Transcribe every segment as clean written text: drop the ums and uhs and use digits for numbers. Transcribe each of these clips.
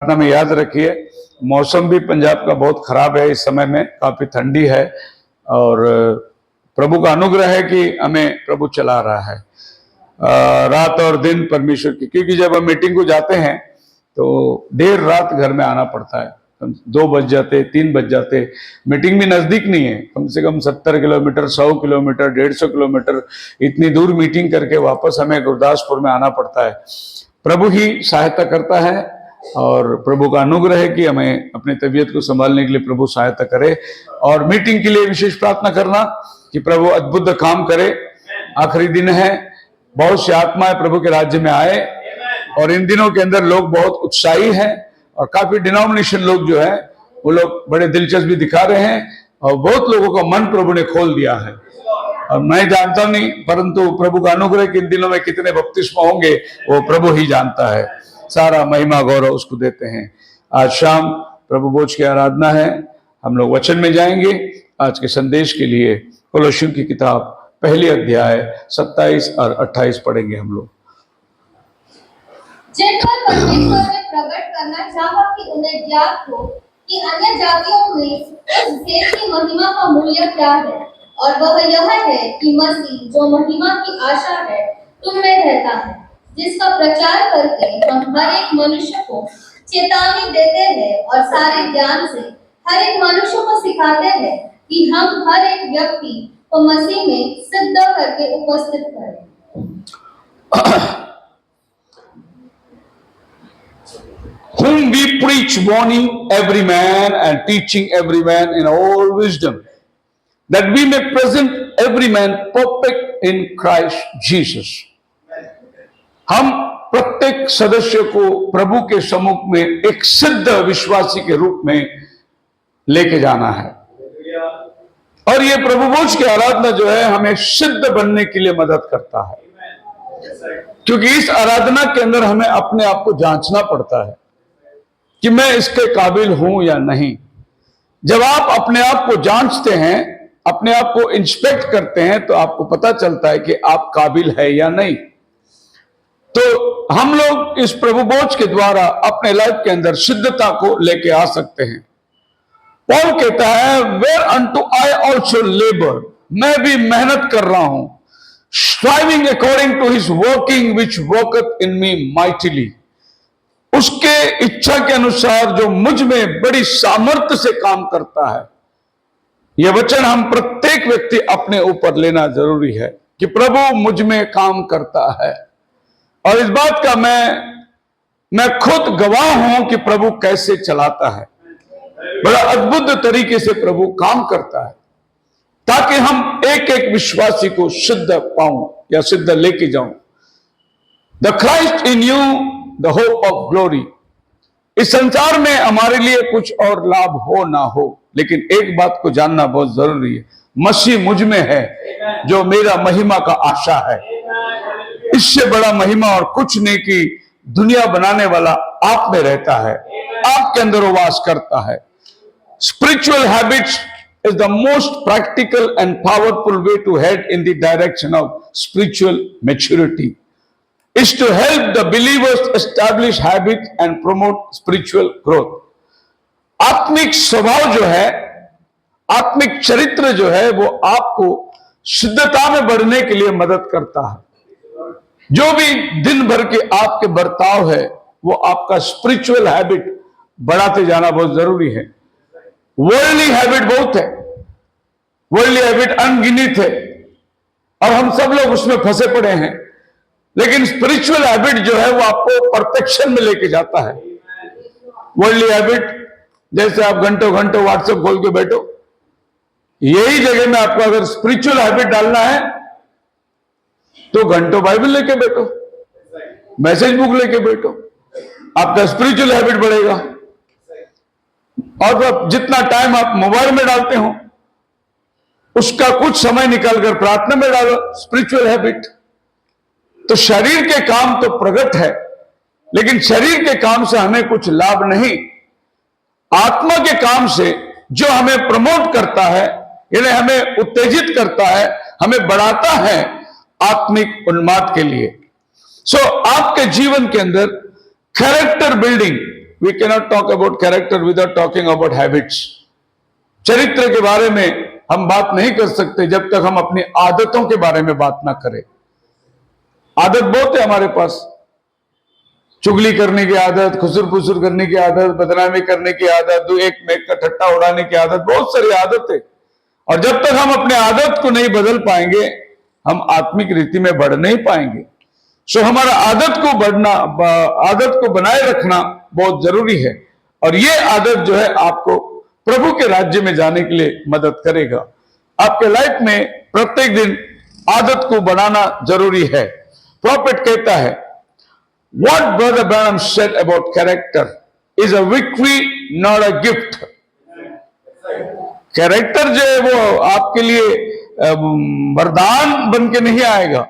प्रार्थना में याद रखिए। मौसम भी पंजाब का बहुत खराब है, इस समय में काफी ठंडी है और प्रभु का अनुग्रह है कि हमें प्रभु चला रहा है रात और दिन परमेश्वर की, क्योंकि जब हम मीटिंग को जाते हैं तो देर रात घर में आना पड़ता है। 2 बज जाते, 3 बज जाते। मीटिंग भी नजदीक नहीं है, कम से कम 70 किलोमीटर, 100 किलोमीटर, 150 किलोमीटर इतनी दूर मीटिंग करके वापस हमें गुरदासपुर में आना पड़ता है। प्रभु ही सहायता करता है और प्रभु का अनुग्रह है कि हमें अपनी तबीयत को संभालने के लिए प्रभु सहायता करे। और मीटिंग के लिए विशेष प्रार्थना करना कि प्रभु अद्भुत काम करे। आखिरी दिन है, बहुत सी आत्माएं प्रभु के राज्य में आए और इन दिनों के अंदर लोग बहुत उत्साही हैं और काफी डिनोमिनेशन लोग जो है वो लोग बड़े दिलचस्पी दिखा रहे हैं और बहुत लोगों का मन प्रभु ने खोल दिया है। और मैं जानता नहीं, परंतु प्रभु का अनुग्रह कि इन दिनों में कितने बपतिस्मा होंगे वो प्रभु ही जानता है। सारा महिमा गौरव उसको देते हैं। आज शाम प्रभु भोज की आराधना है, हम लोग वचन में जाएंगे। आज के संदेश के लिए कोलोसियों की किताब पहले अध्याय 27 और 28 पढ़ेंगे हम लोग। जिन पर परमेश्वर ने प्रकट करना चाहा कि उन्हें ज्ञात हो कि अन्य जातियों में इस भेद की महिमा का मूल्य क्या है, और वह यह है कि मसीह जो महिमा की आशा है तुम में रहता है, जिसका प्रचार करके हम हर एक मनुष्य को चेतावनी देते हैं और सारे ज्ञान से हर एक मनुष्य को सिखाते हैं कि हम हर एक व्यक्ति को मसीह में सिद्ध करके उपस्थित करें। Whom we preach, warning every man and teaching every man in all wisdom, that we may present every man perfect in Christ Jesus. हम प्रत्येक सदस्य को प्रभु के सम्मुख में एक सिद्ध विश्वासी के रूप में लेके जाना है और ये प्रभु भोज की आराधना जो है हमें सिद्ध बनने के लिए मदद करता है, क्योंकि इस आराधना के अंदर हमें अपने आप को जांचना पड़ता है कि मैं इसके काबिल हूं या नहीं। जब आप अपने आप को जांचते हैं, अपने आप को इंस्पेक्ट करते हैं, तो आपको पता चलता है कि आप काबिल है या नहीं। तो हम लोग इस प्रभु भोज के द्वारा अपने लाइफ के अंदर सिद्धता को लेके आ सकते हैं। पौल कहता है, where unto I also labour, मैं भी मेहनत कर रहा हूं, striving according to his working which worketh in me mightily, उसके इच्छा के अनुसार जो मुझ में बड़ी सामर्थ्य से काम करता है। यह वचन हम प्रत्येक व्यक्ति अपने ऊपर लेना जरूरी है कि प्रभु मुझ में काम करता है और इस बात का मैं खुद गवाह हूं कि प्रभु कैसे चलाता है। बड़ा अद्भुत तरीके से प्रभु काम करता है ताकि हम एक एक विश्वासी को सिद्ध पाऊं या सिद्ध लेके जाऊं। The Christ in you the hope of glory. इस संसार में हमारे लिए कुछ और लाभ हो ना हो, लेकिन एक बात को जानना बहुत जरूरी है, मसीह मुझ में है जो मेरा महिमा का आशा है। इससे बड़ा महिमा और कुछ नहीं कि दुनिया बनाने वाला आप में रहता है, आपके अंदर वो वास करता है। Spiritual habits is the most practical and powerful way to head in the direction of spiritual maturity, is to help the believers establish habits and promote spiritual growth. आत्मिक स्वभाव जो है, आत्मिक चरित्र जो है, वो आपको सिद्धता में बढ़ने के लिए मदद करता है। जो भी दिन भर के आपके बर्ताव है वो आपका स्पिरिचुअल हैबिट बढ़ाते जाना बहुत जरूरी है। वर्ल्डली हैबिट बहुत है, वर्ल्डली हैबिट अनगिनत है और हम सब लोग उसमें फंसे पड़े हैं, लेकिन स्पिरिचुअल हैबिट जो है वो आपको परफेक्शन में लेके जाता है। वर्ल्डली हैबिट जैसे आप घंटों घंटों व्हाट्सएप खोल के बैठो, यही जगह में आपको अगर स्पिरिचुअल हैबिट डालना है तो घंटों बाइबल लेके बैठो, मैसेज बुक लेके बैठो, आपका स्पिरिचुअल हैबिट बढ़ेगा। और जितना टाइम आप मोबाइल में डालते हो उसका कुछ समय निकालकर प्रार्थना में डालो, स्पिरिचुअल हैबिट। तो शरीर के काम तो प्रगट है, लेकिन शरीर के काम से हमें कुछ लाभ नहीं। आत्मा के काम से जो हमें प्रमोट करता है, यानी हमें उत्तेजित करता है, हमें बढ़ाता है आत्मिक उन्माद के लिए। आपके जीवन के अंदर character building we cannot talk about character without talking about habits. चरित्र के बारे में हम बात नहीं कर सकते जब तक हम अपनी आदतों के बारे में बात ना करें। आदत बहुत है हमारे पास, चुगली करने की आदत, खुसुर फुसुर करने की आदत, बदनामी करने की आदत, दो एक में का ठट्टा उड़ाने की आदत, बहुत सारी आदत है। और जब तक हम अपने आदत को नहीं बदल पाएंगे हम आत्मिक रीति में बढ़ नहीं पाएंगे। सो हमारा आदत को बनाए रखना बहुत जरूरी है। और ये आदत जो है आपको प्रभु के राज्य में जाने के लिए मदद करेगा। आपके लाइफ में प्रत्येक दिन आदत को बनाना जरूरी है। प्रॉफिट कहता है, What Brother Branham said about character is a victory, not a gift. Character जो है वो आपके लिए वरदान बन के नहीं आएगा।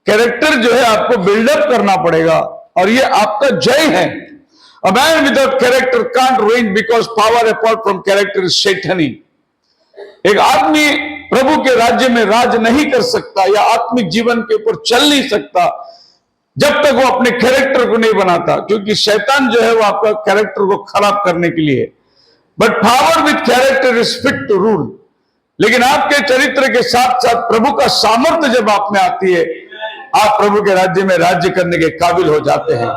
कैरेक्टर जो है आपको बिल्डअप करना पड़ेगा और ये आपका जय है। A man without character can't reign because power apart from character is Satanist. एक आदमी प्रभु के राज्य में राज नहीं कर सकता या आत्मिक जीवन के ऊपर चल नहीं सकता जब तक वो अपने कैरेक्टर को नहीं बनाता, क्योंकि शैतान जो है वो आपका कैरेक्टर को खराब करने के लिए। But power with character is fit to rule. लेकिन आपके चरित्र के साथ साथ प्रभु का सामर्थ्य जब आप में आती है, आप प्रभु के राज्य में राज्य करने के काबिल हो जाते हैं।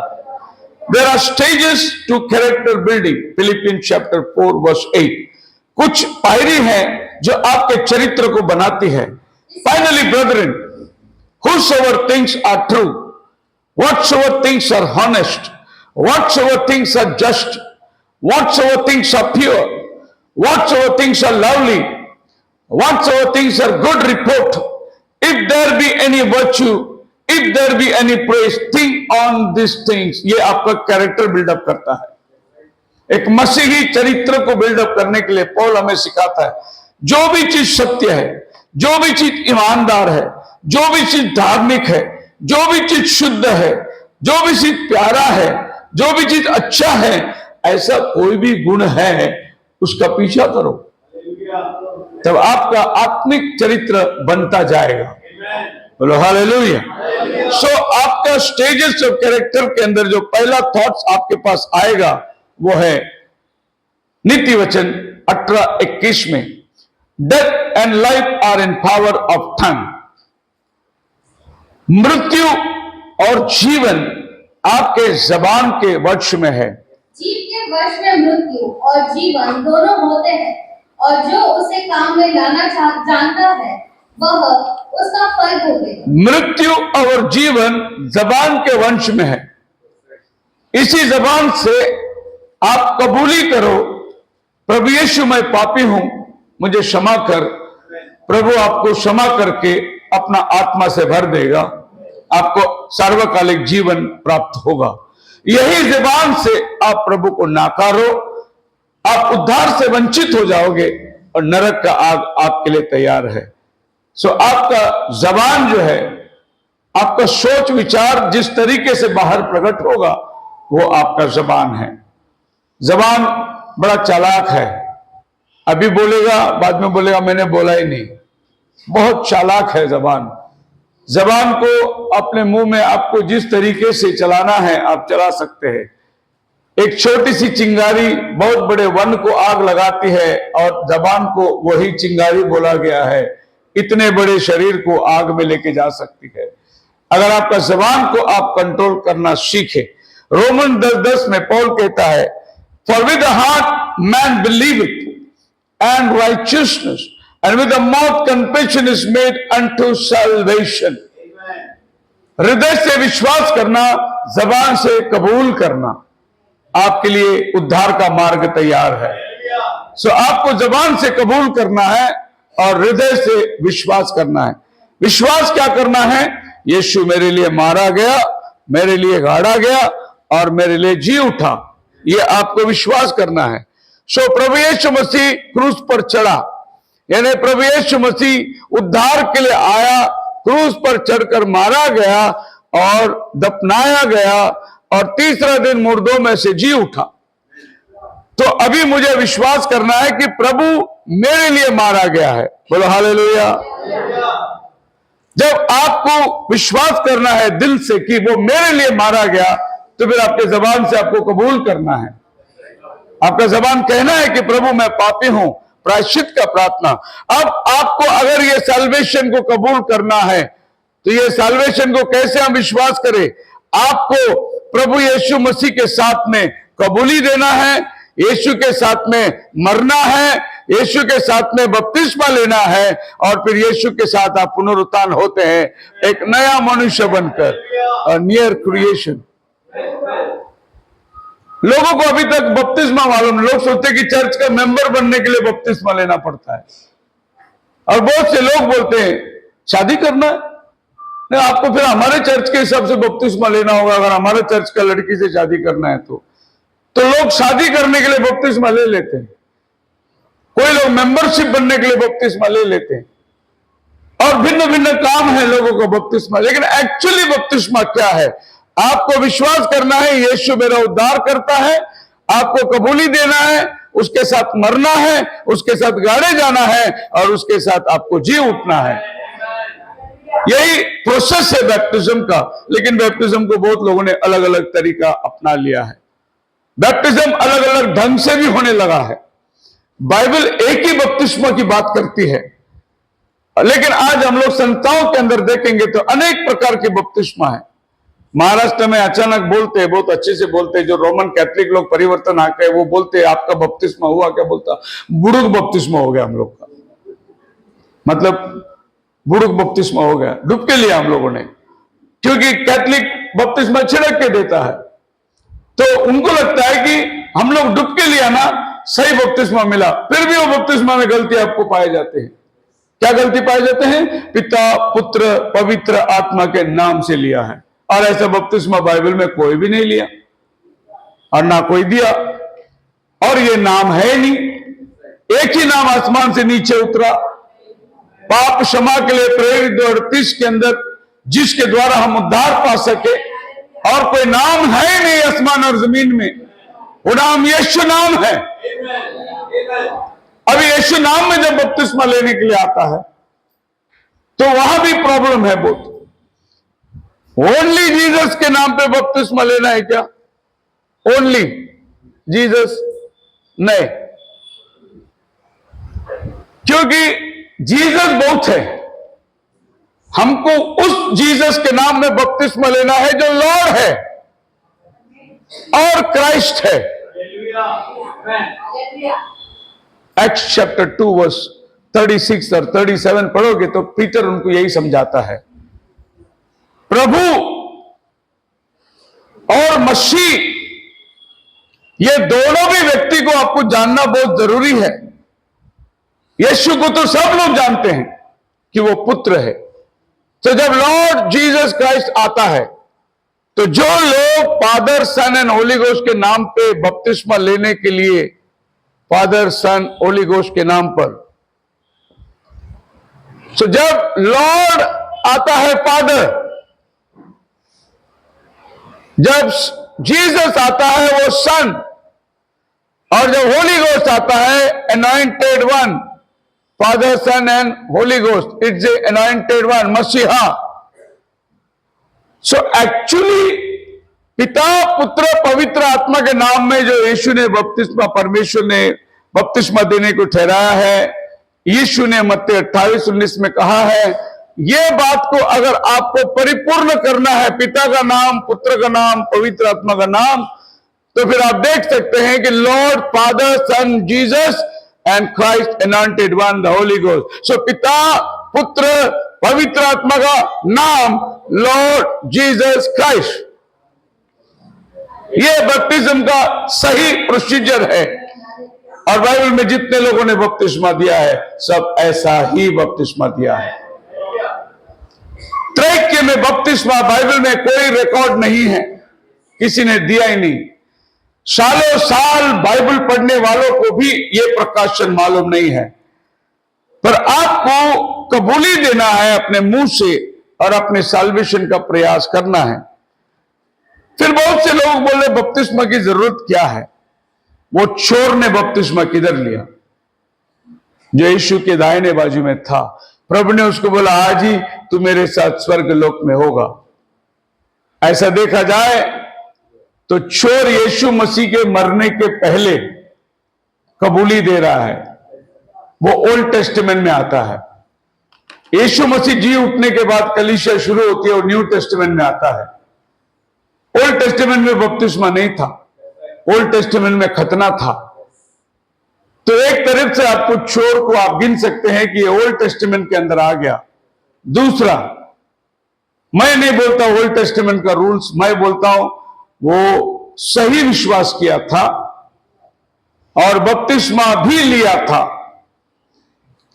There are stages to character building, Philippians chapter 4 verse 8। कुछ पायरी हैं जो आपके चरित्र को बनाती है। Finally Brethren, whosoever things are true, whatsoever things are honest, whatsoever things are just, whatsoever things are pure, whatsoever things are lovely, whatsoever things are good report, if there be any virtue, if there be any praise, think on these things। ये आपका character buildup करता है। एक मसीही चरित्र को buildup करने के लिए पौल हमें सिखाता है, जो भी चीज सत्य है, जो भी चीज ईमानदार है, जो भी चीज धार्मिक है, जो भी चीज शुद्ध है, जो भी चीज प्यारा है, जो भी चीज अच्छा है, ऐसा कोई भी गुण है उसका पीछा करो, तब आपका आत्मिक चरित्र बनता जाएगा। बोलो हालेलुया। सो आपका स्टेजेस ऑफ कैरेक्टर के अंदर जो पहला थॉट्स आपके पास आएगा वो है नीति वचन 18:21 में, death and life are in power of tongue. मृत्यु और जीवन आपके जबान के वश में है। जीव के वश में मृत्यु और जीवन दोनों होते हैं, और जो उसे काम में लाना जानता है वह उसका फल भोगेगा। मृत्यु और जीवन जबान के वंश में है। इसी जबान से आप कबूली करो, प्रभु यीशु मैं पापी हूं, मुझे क्षमा कर। प्रभु आपको क्षमा करके अपना आत्मा से भर देगा, आपको सार्वकालिक जीवन प्राप्त होगा। यही जबान से आप प्रभु को नाकारो, आप उद्धार से वंचित हो जाओगे और नरक का आग आपके लिए तैयार है। सो आपका जबान जो है, आपका सोच विचार जिस तरीके से बाहर प्रकट होगा वो आपका जबान है। जबान बड़ा चालाक है, अभी बोलेगा बाद में बोलेगा मैंने बोला ही नहीं। बहुत चालाक है जबान। जबान को अपने मुंह में आपको जिस तरीके से चलाना है आप चला सकते हैं। एक छोटी सी चिंगारी बहुत बड़े वन को आग लगाती है और जबान को वही चिंगारी बोला गया है, इतने बड़े शरीर को आग में लेके जा सकती है अगर आपका जबान को आप कंट्रोल करना सीखे। रोमन 10:10 में पौल कहता है, for with the heart man believeth and righteousness, and with the mouth confession is made unto salvation। हृदय से विश्वास करना, जबान से कबूल करना आपके लिए उद्धार का मार्ग तैयार है। सो आपको जबान से कबूल करना है और हृदय से विश्वास करना है। विश्वास क्या करना है? यीशु मेरे लिए मारा गया, मेरे लिए गाड़ा गया और मेरे लिए जी उठा, ये आपको विश्वास करना है। सो प्रभु यीशु मसीह क्रूस पर चढ़ा, यानी प्रभु यीशु मसीह उद्धार के लिए आया, क्रूस पर चढ़कर मारा गया और दफनाया गया और तीसरा दिन मुर्दों में से जी उठा। तो अभी मुझे विश्वास करना है कि प्रभु मेरे लिए मारा गया है। बोलो हालेलुया। जब आपको विश्वास करना है दिल से कि वो मेरे लिए मारा गया, तो फिर आपके जबान से आपको कबूल करना है। आपका जबान कहना है कि प्रभु मैं पापी हूं, प्रायश्चित का प्रार्थना। अब आपको अगर ये साल्वेशन को कबूल करना है तो ये साल्वेशन को कैसे हम विश्वास करें? आपको प्रभु यीशु मसीह के साथ में कबूली देना है, यीशु के साथ में मरना है, यीशु के साथ में बपतिस्मा लेना है, और फिर यीशु के साथ आप पुनरुत्थान होते हैं एक नया मनुष्य बनकर, नियर क्रिएशन। लोगों को अभी तक बपतिस्मा मालूम, लोग सोचते हैं कि चर्च का मेंबर बनने के लिए बपतिस्मा लेना पड़ता है। और बहुत से लोग बोलते हैं शादी करना है, नहीं आपको फिर हमारे चर्च के हिसाब से बपतिस्मा लेना होगा। अगर हमारे चर्च का लड़की से शादी करना है तो लोग शादी करने के लिए बपतिस्मा ले लेते हैं, कोई लोग मेंबरशिप बनने के लिए बपतिस्मा ले लेते हैं, और भिन्न भिन्न काम है लोगों को बपतिस्मा। लेकिन एक्चुअली बपतिस्मा क्या है? आपको विश्वास करना है यीशु मेरा उद्धार करता है, आपको कबूली देना है, उसके साथ मरना है, उसके साथ गाड़े जाना है, और उसके साथ आपको जी उठना है। यही प्रोसेस है बैप्टिज्म का। लेकिन बैप्टिज्म को बहुत लोगों ने अलग अलग तरीका अपना लिया है। बैप्टिज्म अलग अलग ढंग से भी होने लगा है। बाइबल एक ही बपतिस्मा की बात करती है, लेकिन आज हम लोग संस्थाओं के अंदर देखेंगे तो अनेक प्रकार के बपतिस्मा है। महाराष्ट्र में अचानक बोलते हैं, बहुत अच्छे से बोलते हैं, जो रोमन कैथोलिक लोग परिवर्तन आके वो बोलते हैं आपका बपतिस्मा हुआ, क्या बोलता, बुड़ुक बपतिस्मा हो गया हम लोग का, मतलब बुड़ुक बपतिस्मा हो गया, डुबके लिया हम लोगों ने, क्योंकि कैथोलिक बपतिस्मा छिड़क के देता है। तो उनको लगता है कि हम लोग डुबके लिया ना, सही बपतिस्मा मिला। फिर भी वो बपतिस्मा में गलती आपको पाए जाते हैं। क्या गलती पाए जाते हैं? पिता पुत्र पवित्र आत्मा के नाम से लिया है, और ऐसा बपतिस्मा बाइबल में कोई भी नहीं लिया और ना कोई दिया, और ये नाम है नहीं। एक ही नाम आसमान से नीचे उतरा पाप क्षमा के लिए प्रेरित 38 के अंदर, जिसके द्वारा हम उद्धार पा सके, और कोई नाम है नहीं आसमान और जमीन में, वो नाम यीशु नाम है। अभी यीशु नाम में जब बपतिस्मा लेने के लिए आता है तो वहां भी प्रॉब्लम है बहुत। ओनली जीसस के नाम पे बपतिस्मा लेना है क्या? ओनली जीसस नहीं, क्योंकि जीसस बहुत है। हमको उस जीसस के नाम में बपतिस्मा लेना है जो लॉर्ड है और क्राइस्ट है। एक्ट्स चैप्टर 2 वर्स 36 और 37 पढ़ोगे तो पीटर उनको यही समझाता है। प्रभु और मसीह, ये दोनों भी व्यक्ति को आपको जानना बहुत जरूरी है। यीशु को तो सब लोग जानते हैं कि वो पुत्र है। तो जब लॉर्ड जीसस क्राइस्ट आता है तो जो लोग father son and holy ghost के नाम पे बपतिस्मा लेने के लिए, फादर सन होली गोस्ट के नाम पर, तो जब लॉर्ड आता है फादर, जब जीसस आता है वो सन, और जब होली गोस्ट आता है anointed one, father son and holy ghost, it's a anointed one, मसीहा। सो एक्चुअली पिता पुत्र पवित्र आत्मा के नाम में जो यीशु ने बपतिस्मा, परमेश्वर ने बपतिस्मा देने को ठहराया है, यीशु ने मत्ती 28:19 में कहा है, ये बात को अगर आपको परिपूर्ण करना है, पिता का नाम, पुत्र का नाम, पवित्र आत्मा का नाम, तो फिर आप देख सकते हैं कि Lord father son Jesus and Christ anointed one the holy ghost. So पिता पुत्र पवित्र आत्मा का नाम लॉर्ड जीसस क्राइस्ट, ये बपतिस्म का सही प्रोसीजर है। और बाइबल में जितने लोगों ने बपतिस्मा दिया है सब ऐसा ही बपतिस्मा दिया है। त्रैक्य में बपतिस्मा बाइबल में कोई रिकॉर्ड नहीं है, किसी ने दिया ही नहीं। सालों साल बाइबल पढ़ने वालों को भी यह प्रकाशन मालूम नहीं है। पर आपको कबूली देना है अपने मुंह से और अपने साल्वेशन का प्रयास करना है। फिर बहुत से लोग बोले बपतिस्मा की जरूरत क्या है? वो चोर ने बपतिस्मा किधर लिया जो यीशु के दाहिने बाजू में था? प्रभु ने उसको बोला आज ही तू मेरे साथ स्वर्ग लोक में होगा। ऐसा देखा जाए तो चोर यीशु मसीह के मरने के पहले कबूली दे रहा है, वो ओल्ड टेस्टामेंट में आता है। यीशु मसीह जी उठने के बाद कलीसिया शुरू होती है और न्यू टेस्टामेंट में आता है। ओल्ड टेस्टामेंट में बपतिस्मा नहीं था, ओल्ड टेस्टामेंट में खतना था। तो एक तरफ से आपको चोर को आप गिन सकते हैं कि ये ओल्ड टेस्टामेंट के अंदर आ गया। दूसरा, मैं नहीं बोलता ओल्ड टेस्टामेंट का रूल्स, मैं बोलता हूं वो सही विश्वास किया था और बपतिस्मा भी लिया था,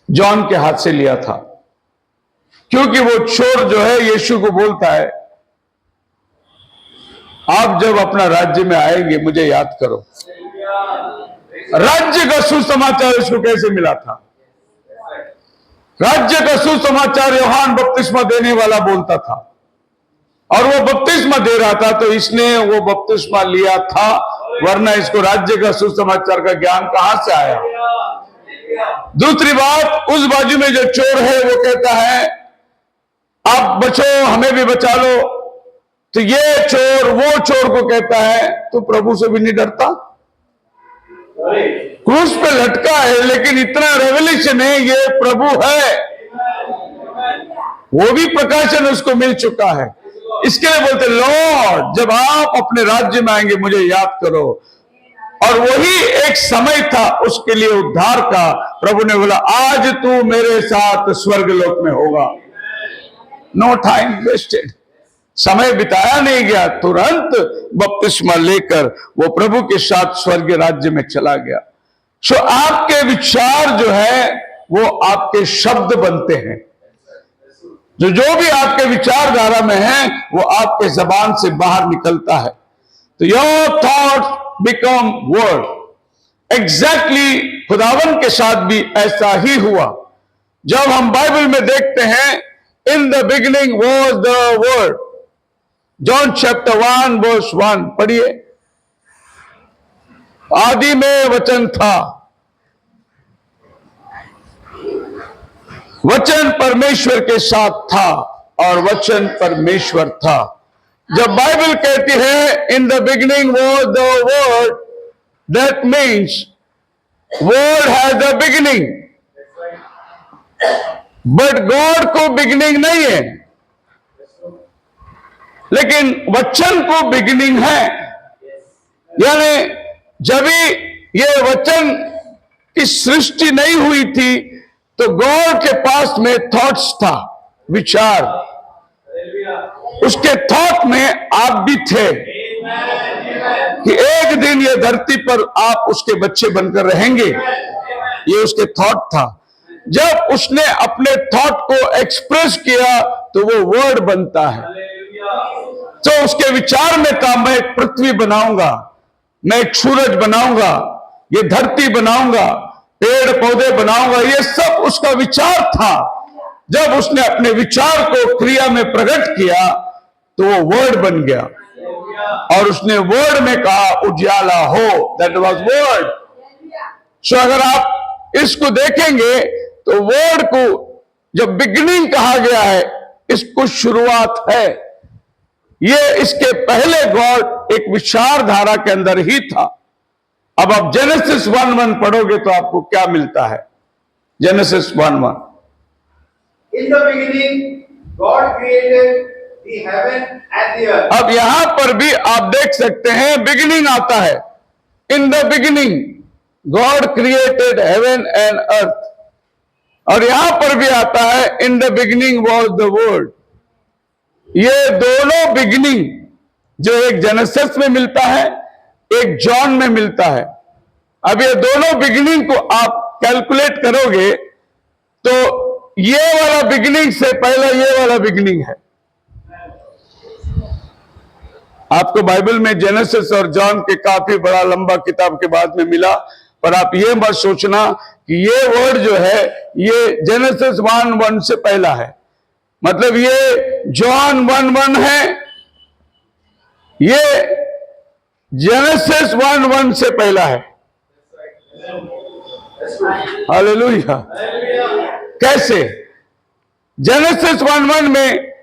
जॉन के हाथ से लिया था। क्योंकि वो चोर जो है यीशु को बोलता है, आप जब अपना राज्य में आएंगे मुझे याद करो। राज्य का सुसमाचार इसको कैसे मिला था? राज्य का सुसमाचार यूहन्ना बपतिस्मा देने वाला बोलता था और वो बपतिस्मा दे रहा था, तो इसने वो बपतिस्मा लिया था, वरना इसको राज्य का सुसमाचार का ज्ञान कहां से आया? दूसरी बात, उस बाजू में जो चोर है वो कहता है आप बचो, हमें भी बचा लो। तो ये चोर वो चोर को कहता है तू प्रभु से भी नहीं डरता? क्रूस पे लटका है लेकिन इतना रेवलेशन है, ये प्रभु है। वो भी प्रकाशन उसको मिल चुका है। इसके लिए बोलते लॉर्ड जब आप अपने राज्य में आएंगे मुझे याद करो। और वही एक समय था उसके लिए उद्धार का। प्रभु ने बोला आज तू मेरे साथ स्वर्गलोक में होगा। नो टाइम वेस्टेड, समय बिताया नहीं गया, तुरंत बपतिस्मा लेकर वो प्रभु के साथ स्वर्ग राज्य में चला गया। सो आपके विचार जो है वो आपके शब्द बनते हैं। जो भी आपके विचारधारा में है वो आपके जबान से बाहर निकलता है। तो your thoughts become word. Exactly खुदावन के साथ भी ऐसा ही हुआ। जब हम बाइबल में देखते हैं in the beginning was the word, John chapter 1 verse 1 पढ़िए। आदि में वचन था, वचन परमेश्वर के साथ था और वचन परमेश्वर था। जब बाइबल कहती है इन the beginning was the word, that means word has a beginning, but God को बिगिनिंग नहीं है, लेकिन वचन को बिगिनिंग है। यानी जब ये वचन की सृष्टि नहीं हुई थी तो गॉड के पास में थॉट्स था, विचार। उसके थॉट में आप भी थे कि एक दिन ये धरती पर आप उसके बच्चे बनकर रहेंगे। ये उसके थॉट था। जब उसने अपने थॉट को एक्सप्रेस किया तो वो वर्ड बनता है। तो उसके विचार में था मैं एक पृथ्वी बनाऊंगा, मैं एक सूरज बनाऊंगा, ये धरती बनाऊंगा, पेड़ पौधे बनाऊंगा। ये सब उसका विचार था। जब उसने अपने विचार को क्रिया में प्रकट किया तो वो वर्ड बन गया और उसने वर्ड में कहा उजाला हो, दैट वाज वर्ड। सो अगर आप इसको देखेंगे तो वर्ड को जब बिगिनिंग कहा गया है, इसको शुरुआत है। ये इसके पहले गॉड एक विचारधारा के अंदर ही था। अब आप जेनेसिस 1:1 पढ़ोगे तो आपको क्या मिलता है? Genesis 1:1, In the beginning, God created the heaven and the earth. अब यहां पर भी आप देख सकते हैं बिगिनिंग आता है। इन the beginning God created heaven and अर्थ, और यहां पर भी आता है इन the beginning was the word. ये दोनों बिगिनिंग जो एक जेनेसिस में मिलता है, एक जॉन में मिलता है। अब ये दोनों बिगिनिंग को आप कैलकुलेट करोगे तो ये वाला बिगिनिंग से पहले ये वाला बिगिनिंग है। आपको बाइबल में जेनेसिस और जॉन के काफी बड़ा लंबा किताब के बाद में मिला, पर आप ये मत सोचना कि ये वर्ड जो है ये जेनेसिस 1:1 से पहला है। मतलब ये जॉन 1:1 है, ये जेनेसिस 1:1 से पहला है। हालेलुया। कैसे? जेनेसिस 1:1 में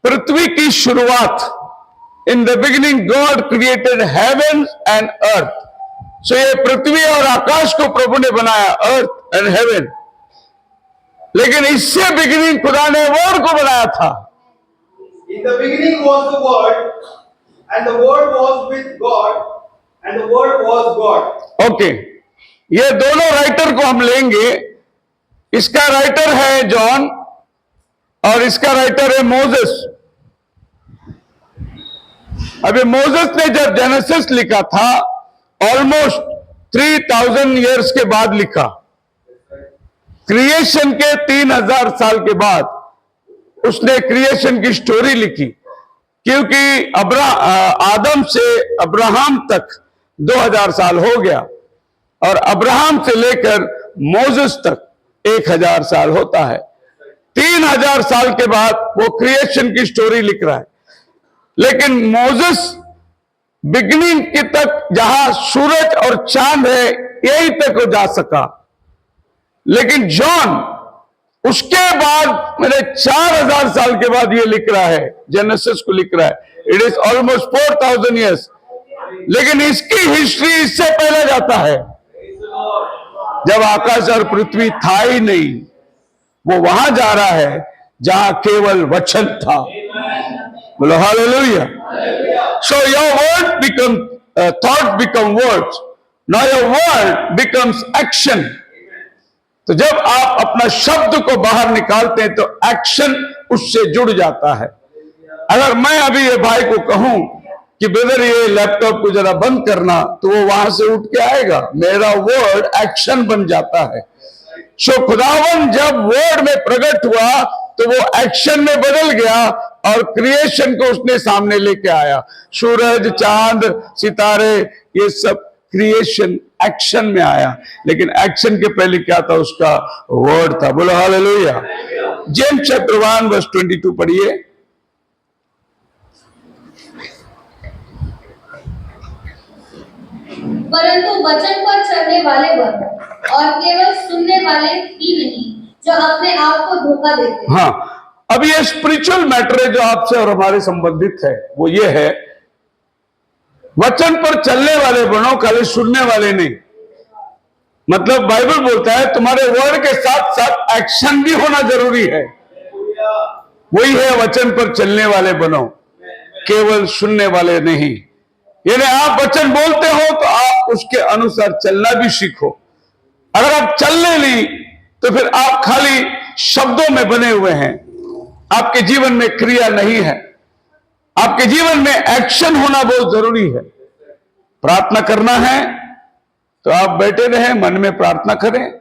पृथ्वी की शुरुआत, in the beginning God created heaven and earth. So ये पृथ्वी और आकाश को प्रभु ने बनाया, अर्थ एंड हेवन। लेकिन इससे बिगिनिंग खुदा ने वर्ड को बनाया था। In the beginning was the Word, and the Word was with God, and the Word was God. Okay, ये दोनों राइटर को हम लेंगे। इसका राइटर है जॉन और इसका राइटर है मोसेस। अभी मोसेस ने जब जेनेसिस लिखा था ऑलमोस्ट 3000 इयर्स के बाद लिखा, क्रिएशन के 3000 साल के बाद उसने क्रिएशन की स्टोरी लिखी, क्योंकि आदम से अब्राहम तक 2000 साल हो गया और अब्राहम से लेकर मोसेस तक 1000 साल होता है। 3000 साल के बाद वो क्रिएशन की स्टोरी लिख रहा है। लेकिन मोसेस बिगनिंग के तक, जहां सूरज और चांद है, यही तक वो जा सका। लेकिन जॉन उसके बाद मेरे 4000 साल के बाद ये लिख रहा है, जेनेसिस को लिख रहा है। It is almost 4000 years. लेकिन इसकी हिस्ट्री इससे पहले जाता है, जब आकाश और पृथ्वी था ही नहीं। वो वहां जा रहा है जहां केवल वचन था। बोलो hallelujah. So your word become thought become words, now your word becomes action. तो जब आप अपना शब्द को बाहर निकालते हैं तो एक्शन उससे जुड़ जाता है। अगर मैं अभी ये भाई को कहूं कि ब्रदर ये लैपटॉप को जरा बंद करना, तो वो वहां से उठ के आएगा। मेरा वर्ड एक्शन बन जाता है। सो खुदावन जब वर्ड में प्रकट हुआ तो वो एक्शन में बदल गया और क्रिएशन को उसने सामने लेके आया। सूरज, चांद, सितारे, ये सब क्रिएशन एक्शन में आया। लेकिन एक्शन के पहले क्या था? उसका वर्ड था। बोलो हालेलुया। जेम्स चैप्टर 1 वर्स 22 पढ़िए। परंतु वचन पर चलने वाले बनो और केवल सुनने वाले ही नहीं, जो अपने आप को धोखा देते हैं। हाँ, अब ये स्पिरिचुअल मैटर है जो आपसे और हमारे संबंधित है। वो ये है, वचन पर चलने वाले बनो, खाली सुनने वाले नहीं। मतलब बाइबल बोलता है तुम्हारे वर्ड के साथ साथ एक्शन भी होना जरूरी है। वही है वचन पर चलने वाले बनो, केवल सुनने वाले नहीं। यानी आप वचन बोलते हो तो आप उसके अनुसार चलना भी सीखो। अगर आप चलने नहीं तो फिर आप खाली शब्दों में बने हुए हैं, आपके जीवन में क्रिया नहीं है। आपके जीवन में एक्शन होना बहुत जरूरी है। प्रार्थना करना है तो आप बैठे रहें, मन में प्रार्थना करें,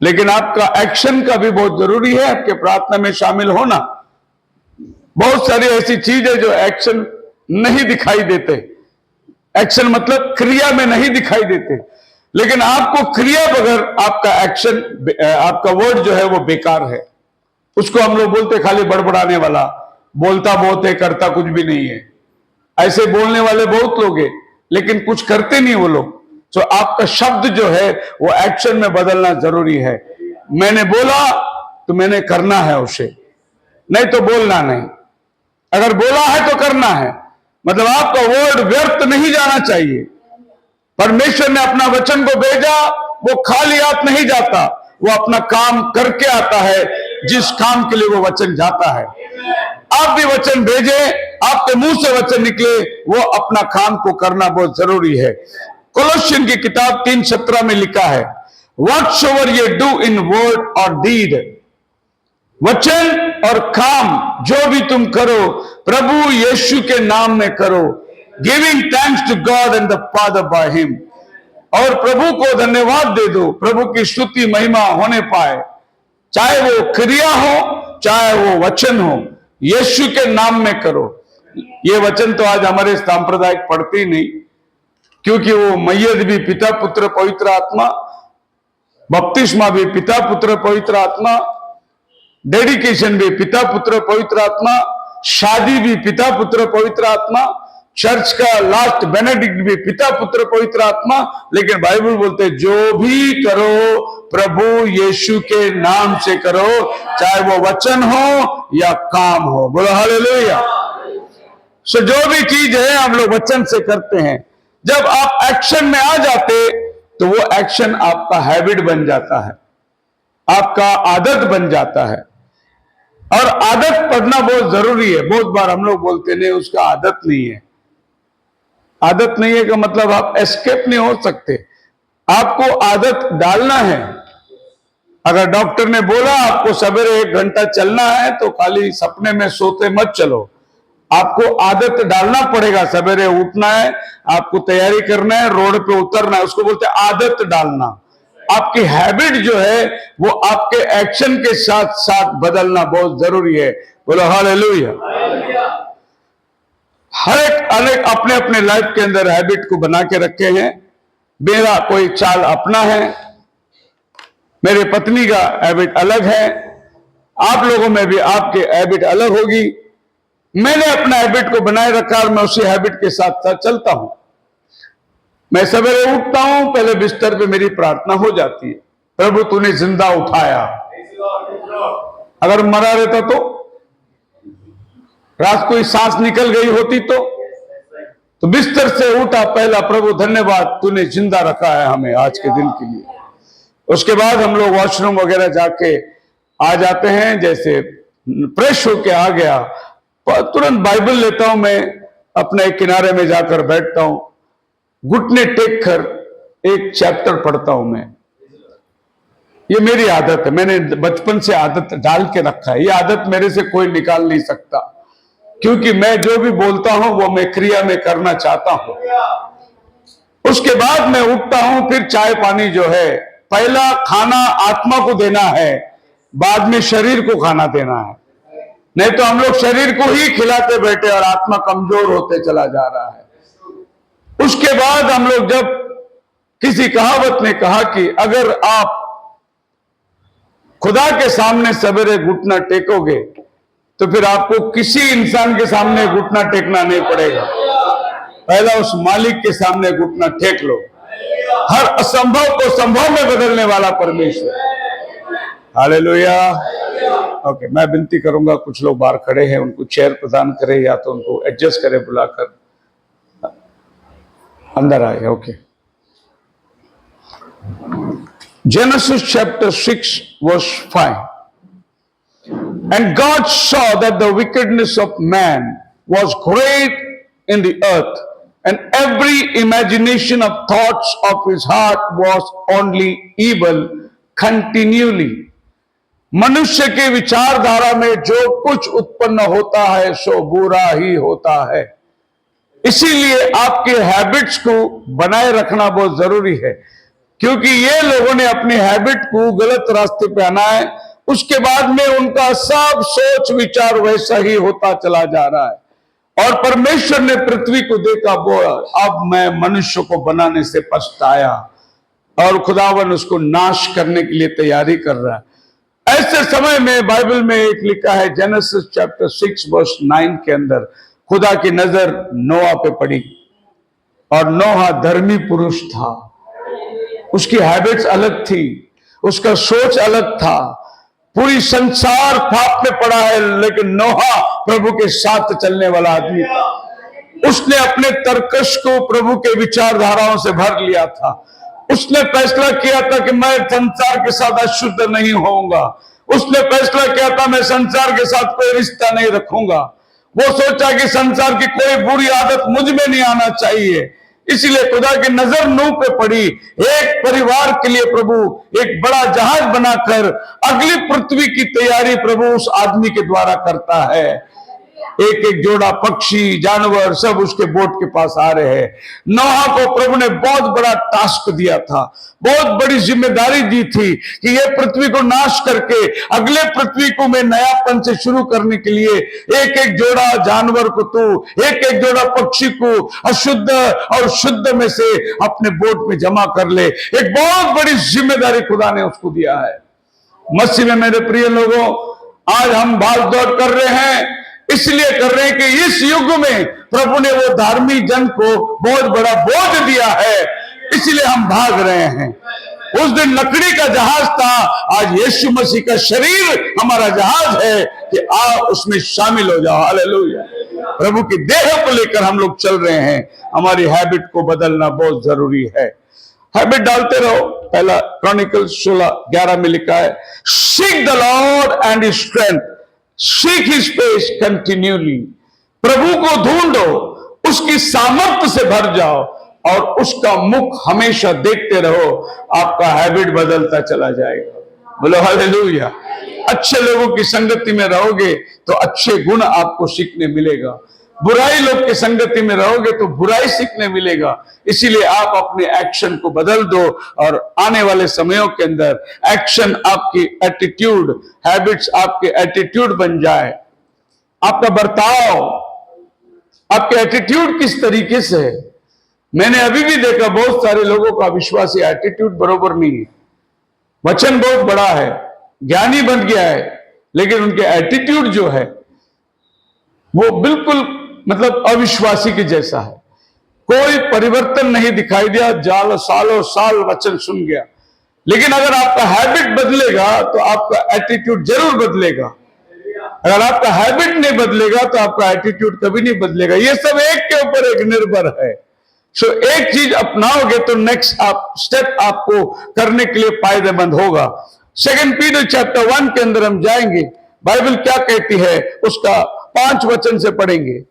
लेकिन आपका एक्शन का भी बहुत जरूरी है, आपके प्रार्थना में शामिल होना। बहुत सारी ऐसी चीजें जो एक्शन नहीं दिखाई देते, एक्शन मतलब क्रिया में नहीं दिखाई देते, लेकिन आपको क्रिया बगैर आपका एक्शन, आपका वर्ड जो है वो बेकार है। उसको हम लोग बोलते खाली बड़बड़ाने वाला, बोलता बहुत है करता कुछ भी नहीं है। ऐसे बोलने वाले बहुत लोग हैं, लेकिन कुछ करते नहीं वो लोग। तो आपका शब्द जो है वो एक्शन में बदलना जरूरी है। मैंने बोला तो मैंने करना है उसे, नहीं तो बोलना नहीं। अगर बोला है तो करना है, मतलब आपका वर्ड व्यर्थ नहीं जाना चाहिए। परमेश्वर ने अपना वचन को भेजा, वो खाली हाथ नहीं जाता, वो अपना काम करके आता है। जिस काम के लिए वो वचन जाता है, आप भी वचन भेजे, आपके मुंह से वचन निकले, वो अपना काम को करना बहुत जरूरी है। कोलोसियन की किताब 3:17 में लिखा है, whatsoever you do in word और डीड, वचन और काम जो भी तुम करो प्रभु यीशु के नाम में करो, giving thanks to God and the father by him. और प्रभु को धन्यवाद दे दो, प्रभु की स्तुति महिमा होने पाए। चाहे वो क्रिया हो चाहे वो वचन हो, यीशु के नाम में करो। ये वचन तो आज हमारे सांप्रदायिक पढ़ते ही नहीं, क्योंकि वो मैयद भी पिता पुत्र पवित्र आत्मा, बपतिस्मा भी पिता पुत्र पवित्र आत्मा, डेडिकेशन भी पिता पुत्र पवित्र आत्मा, शादी भी पिता पुत्र पवित्र आत्मा, चर्च का लास्ट बेनेडिक्ट भी पिता पुत्र पवित्र आत्मा। लेकिन बाइबल बोलते जो भी करो प्रभु यीशु के नाम से करो, चाहे वो वचन हो या काम हो। बोलो हालेलुया। सो जो भी चीज है हम लोग वचन से करते हैं। जब आप एक्शन में आ जाते तो वो एक्शन आपका हैबिट बन जाता है, आपका आदत बन जाता है। और आदत पड़ना बहुत जरूरी है। बहुत बार हम लोग बोलते नहीं उसका आदत नहीं है। आदत नहीं है का मतलब आप एस्केप नहीं हो सकते, आपको आदत डालना है। अगर डॉक्टर ने बोला आपको सवेरे 1 घंटा चलना है तो खाली सपने में सोते मत चलो, आपको आदत डालना पड़ेगा। सवेरे उठना है, आपको तैयारी करना है, रोड पे उतरना है, उसको बोलते हैं आदत डालना। आपकी हैबिट जो है वो आपके एक्शन के साथ साथ बदलना बहुत जरूरी है। बोलो हालेलुया। हर एक अनेक अपने अपने लाइफ के अंदर हैबिट को बना के रखे हैं। मेरा कोई चाल अपना है, मेरे पत्नी का हैबिट अलग है, आप लोगों में भी आपके हैबिट अलग होगी। मैंने अपना हैबिट को बनाए रखा और मैं उसी हैबिट के साथ साथ चलता हूं। मैं सवेरे उठता हूं, पहले बिस्तर पे मेरी प्रार्थना हो जाती है, प्रभु तूने जिंदा उठाया। अगर मरा रहता तो रात कोई सांस निकल गई होती तो बिस्तर से उठा, पहला प्रभु धन्यवाद तूने जिंदा रखा है हमें आज के दिन के लिए। उसके बाद हम लोग वॉशरूम वगैरह जाके आ जाते हैं। जैसे फ्रेश होके आ गया, तुरंत बाइबल लेता हूं, मैं अपने किनारे में जाकर बैठता हूं, घुटने टेक कर एक चैप्टर पढ़ता हूं मैं। ये मेरी आदत है, मैंने बचपन से आदत डाल के रखा है। ये आदत मेरे से कोई निकाल नहीं सकता, क्योंकि मैं जो भी बोलता हूं वो मैं क्रिया में करना चाहता हूं। उसके बाद मैं उठता हूं, फिर चाय पानी जो है, पहला खाना आत्मा को देना है, बाद में शरीर को खाना देना है। नहीं तो हम लोग शरीर को ही खिलाते बैठे और आत्मा कमजोर होते चला जा रहा है। उसके बाद हम लोग, जब किसी कहावत ने कहा कि अगर आप खुदा के सामने सवेरे घुटना टेकोगे तो फिर आपको किसी इंसान के सामने घुटना टेकना नहीं पड़ेगा, पहला उस मालिक के सामने घुटना टेक लो। हर असंभव को संभव में बदलने वाला परमेश्वर। हालेलुया। ओके, मैं विनती करूंगा, कुछ लोग बाहर खड़े हैं, उनको चेयर प्रदान करें या तो उनको एडजस्ट करें, बुलाकर अंदर आए। Okay, Genesis chapter 6 verse 5. And God saw that the wickedness of man was great in the earth, and every imagination of thoughts of his heart was only evil continually. मनुष्य के विचारधारा में जो कुछ उत्पन्न होता है सो बुरा ही होता है। इसीलिए आपके हैबिट्स को बनाए रखना बहुत जरूरी है, क्योंकि ये लोगों ने अपनी हैबिट को गलत रास्ते पे आना है, उसके बाद में उनका सब सोच विचार वैसा ही होता चला जा रहा है। और परमेश्वर ने पृथ्वी को देखा, बोला अब मैं मनुष्य को बनाने से पछताया, और खुदावन उसको नाश करने के लिए तैयारी कर रहा है। ऐसे समय में बाइबल में एक लिखा है, जेनेसिस चैप्टर 6 वर्स 9 के अंदर, खुदा की नजर नोआ पे पड़ी, और नोहा धर्मी पुरुष था। उसकी हैबिट्स अलग थी, उसका सोच अलग था। पूरी संसार पाप में पड़ा है, लेकिन नोहा प्रभु के साथ चलने वाला आदमी था। उसने अपने तरकश को प्रभु के विचारधाराओं से भर लिया था। उसने फैसला किया था कि मैं संसार के साथ अशुद्ध नहीं होऊंगा। उसने फैसला किया था मैं संसार के साथ कोई रिश्ता नहीं रखूंगा। वो सोचा कि संसार की कोई बुरी आदत मुझ में नहीं आना चाहिए। इसलिए खुदा की नजर नूह पे पड़ी। एक परिवार के लिए प्रभु एक बड़ा जहाज बनाकर अगली पृथ्वी की तैयारी प्रभु उस आदमी के द्वारा करता है। एक एक जोड़ा पक्षी जानवर सब उसके बोट के पास आ रहे हैं। नोहा को प्रभु ने बहुत बड़ा टास्क दिया था, बहुत बड़ी जिम्मेदारी दी थी कि ये पृथ्वी को नाश करके अगले पृथ्वी को मैं नयापन से शुरू करने के लिए एक एक जोड़ा जानवर को तू, एक एक जोड़ा पक्षी को अशुद्ध और शुद्ध में से अपने बोट में जमा कर ले। एक बहुत बड़ी जिम्मेदारी खुदा ने उसको दिया है। मसीह में मेरे प्रिय लोगों, आज हम भाग दौड़ कर रहे हैं, इसलिए कर रहे हैं कि इस युग में प्रभु ने वो धार्मिक जन को बहुत बड़ा बोझ दिया है, इसलिए हम भाग रहे हैं। उस दिन लकड़ी का जहाज था, आज यीशु मसीह का शरीर हमारा जहाज है कि आप उसमें शामिल हो जाओ। हालेलुया। प्रभु की देह को लेकर हम लोग चल रहे हैं। हमारी हैबिट को बदलना बहुत जरूरी है। हैबिट डालते रहो। पहला क्रॉनिकल 16:11 में लिखा है, seek the Lord and his strength, seek his face continually. प्रभु को ढूंढो, उसकी सामर्थ्य से भर जाओ और उसका मुख हमेशा देखते रहो। आपका हैबिट बदलता चला जाएगा। बोलो हालेलुया। अच्छे लोगों की संगति में रहोगे तो अच्छे गुण आपको सीखने मिलेगा। बुराई लोग की संगति में रहोगे तो बुराई सीखने मिलेगा। इसीलिए आप अपने एक्शन को बदल दो और आने वाले समयों के अंदर एक्शन आपकी एटीट्यूड, हैबिट्स आपके एटीट्यूड बन जाए। आपका बर्ताव, आपके एटीट्यूड किस तरीके से है। मैंने अभी भी देखा बहुत सारे लोगों का विश्वासी एटीट्यूड बरोबर नहीं है। वचन बहुत बड़ा है, ज्ञानी बन गया है, लेकिन उनके एटीट्यूड जो है वो बिल्कुल मतलब अविश्वासी के जैसा है। कोई परिवर्तन नहीं दिखाई दिया, सालों साल वचन सुन गया, लेकिन अगर आपका हैबिट बदलेगा तो आपका एटीट्यूड जरूर बदलेगा। अगर आपका हैबिट नहीं बदलेगा तो आपका एटीट्यूड कभी नहीं बदलेगा। ये सब एक के ऊपर एक निर्भर है। सो एक चीज अपनाओगे तो नेक्स्ट आप स्टेप आपको करने के लिए फायदेमंद होगा। 2 पीटर चैप्टर 1 के अंदर हम जाएंगे। बाइबल क्या कहती है उसका 5 वचन से पढ़ेंगे।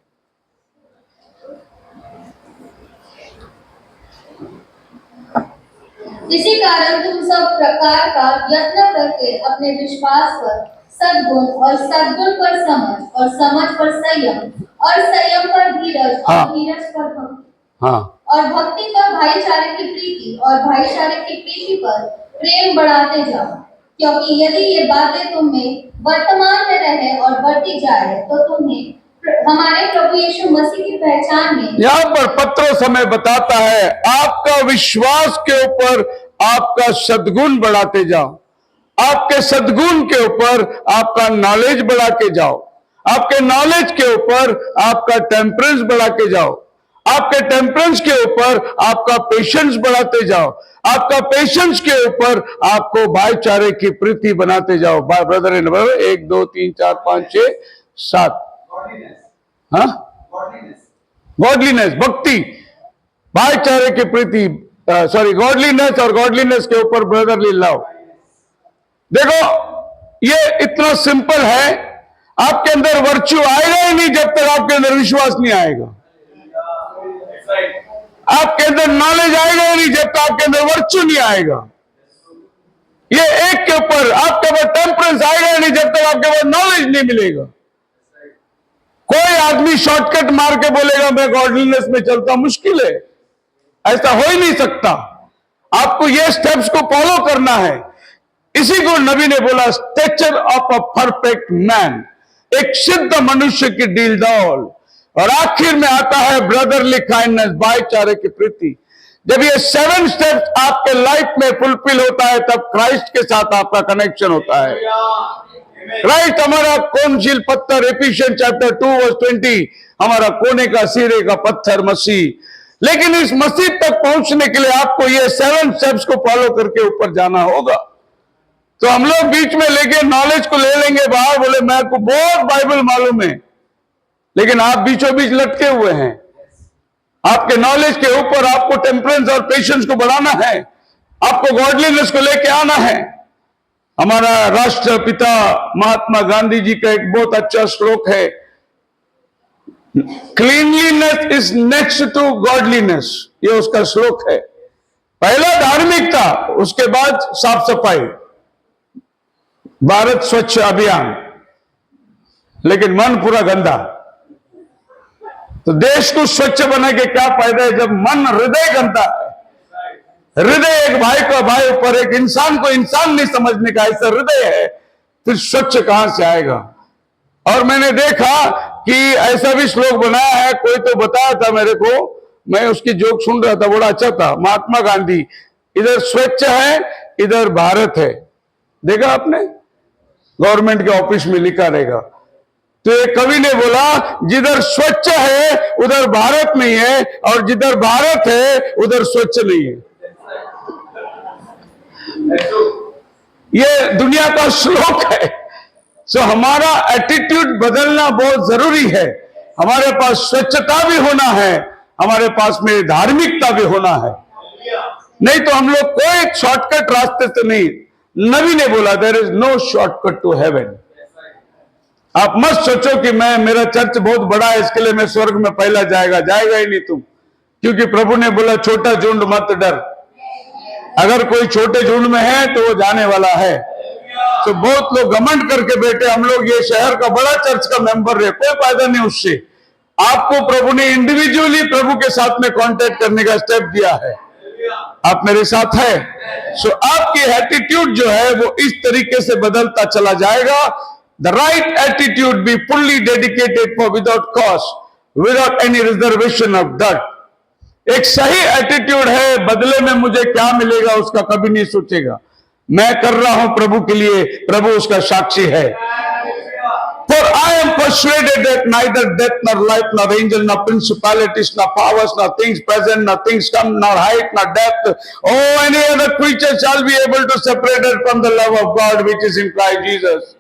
इसी कारण तुम सब प्रकार का यत्न करके अपने विश्वास पर सद्गुण और सद्गुण पर समझ और समझ पर संयम और संयम पर धीरज और धीरज पर भक्ति और भक्ति पर भाईचारे की प्रीति और भाईचारे की प्रीति पर प्रेम बढ़ाते जाओ, क्योंकि यदि ये बातें तुम में वर्तमान में रहे और बढ़ती जाए तो तुम्हें हमारे प्रभु यीशु मसीह की पहचान में। यहाँ पर पत्रोस हमें बताता है आपका विश्वास के ऊपर आपका सद्गुण बढ़ाते जाओ, आपके सद्गुण के ऊपर आपका नॉलेज बढ़ा के जाओ, आपके नॉलेज के ऊपर आपका टेम्परेंस बढ़ा के जाओ, आपके टेम्परेंस के ऊपर आपका पेशेंस बढ़ाते जाओ, आपका पेशेंस के ऊपर आपको भाईचारे की प्रीति बनाते जाओ। ब्रदर इन ब्रदर 1 2 3 4 5 6 7 हाँ, गॉडलीनेस, भक्ति, भाईचारे की प्रीति, सॉरी गॉडलीनेस और गॉडलीनेस के ऊपर ब्रदरली लव। देखो ये इतना सिंपल है। आपके अंदर वर्च्यू आएगा ही नहीं जब तक आपके अंदर विश्वास नहीं आएगा। आपके अंदर नॉलेज आएगा ही नहीं जब तक आपके अंदर वर्च्यू नहीं आएगा। ये एक के ऊपर आपके ऊपर टेम्परेंस आएगा ही नहीं जब तक आपके पास नॉलेज नहीं मिलेगा। कोई आदमी शॉर्टकट मार के बोलेगा मैं गॉडलीनेस में चलता, मुश्किल है, ऐसा हो ही नहीं सकता। आपको ये स्टेप्स को फॉलो करना है। इसी को नबी ने बोला stature of a perfect man, एक सिद्ध मनुष्य की डीलडौल। और आखिर में आता है ब्रदरली काइंडनेस, भाईचारे की प्रीति। जब ये 7 स्टेप्स आपके लाइफ में फुलफिल होता है तब क्राइस्ट के साथ आपका कनेक्शन होता है। क्राइस्ट हमारा कोनशील पत्थर, एफिशिएंस चैप्टर 2 वर्स 20, हमारा कोने का सिरे का पत्थर मसीह। लेकिन इस मसीह तक पहुंचने के लिए आपको ये 7 स्टेप्स को फॉलो करके ऊपर जाना होगा। तो हम लोग बीच में लेके नॉलेज को ले लेंगे बाहर, बोले मैं को बहुत बाइबल मालूम है, लेकिन आप बीचों बीच लटके हुए हैं। आपके नॉलेज के ऊपर आपको टेम्परेंस और पेशेंस को बढ़ाना है, आपको गॉडलीनेस को लेके आना है। हमारा राष्ट्रपिता महात्मा गांधी जी का एक बहुत अच्छा श्लोक है, cleanliness is next to godliness. ये उसका श्लोक है। पहला धार्मिकता, उसके बाद साफ सफाई, भारत स्वच्छ अभियान, लेकिन मन पूरा गंदा। तो देश को स्वच्छ बना के क्या फायदा है जब मन, हृदय गंदा है। हृदय एक भाई को भाई ऊपर, एक इंसान को इंसान नहीं समझने का ऐसा हृदय है, फिर स्वच्छ कहां से आएगा। और मैंने देखा कि ऐसा भी श्लोक बनाया है, कोई तो बताया था मेरे को, मैं उसकी जोक सुन रहा था, बड़ा अच्छा था। महात्मा गांधी, इधर स्वच्छ है इधर भारत है, देखा आपने, गवर्नमेंट के ऑफिस में लिखा रहेगा। तो एक कवि ने बोला जिधर स्वच्छ है उधर भारत नहीं है, और जिधर भारत है उधर स्वच्छ नहीं है। ये दुनिया का श्लोक है। सो हमारा एटीट्यूड बदलना बहुत जरूरी है। हमारे पास स्वच्छता भी होना है, हमारे पास में धार्मिकता भी होना है। नहीं तो हम लोग कोई शॉर्टकट रास्ते से नहीं। नबी ने बोला there is no shortcut to heaven. आप मत सोचो कि मेरा चर्च बहुत बड़ा है इसके लिए मैं स्वर्ग में पहला जाएगा ही नहीं तुम, क्योंकि प्रभु ने बोला छोटा झुंड मत डर। अगर कोई छोटे झुंड में है तो वो जाने वाला है। तो बहुत लोग घमंड करके बैठे हम लोग ये शहर का बड़ा चर्च का मेंबर रहे, कोई फायदा नहीं उससे। आपको प्रभु ने इंडिविजुअली प्रभु के साथ में कांटेक्ट करने का स्टेप दिया है। आप मेरे साथ है। सो आपकी एटीट्यूड जो है वो इस तरीके से बदलता चला जाएगा। The right attitude be fully dedicated for without cost, without any reservation of that. एक सही एटीट्यूड है, बदले में मुझे क्या मिलेगा उसका कभी नहीं सोचेगा। मैं कर रहा हूं प्रभु के लिए, प्रभु उसका साक्षी है। For I am persuaded that neither death nor life nor angel nor principalities nor powers nor things present nor things come nor height nor depth or any other creature shall be able to separate us from the love of God which is in Christ Jesus.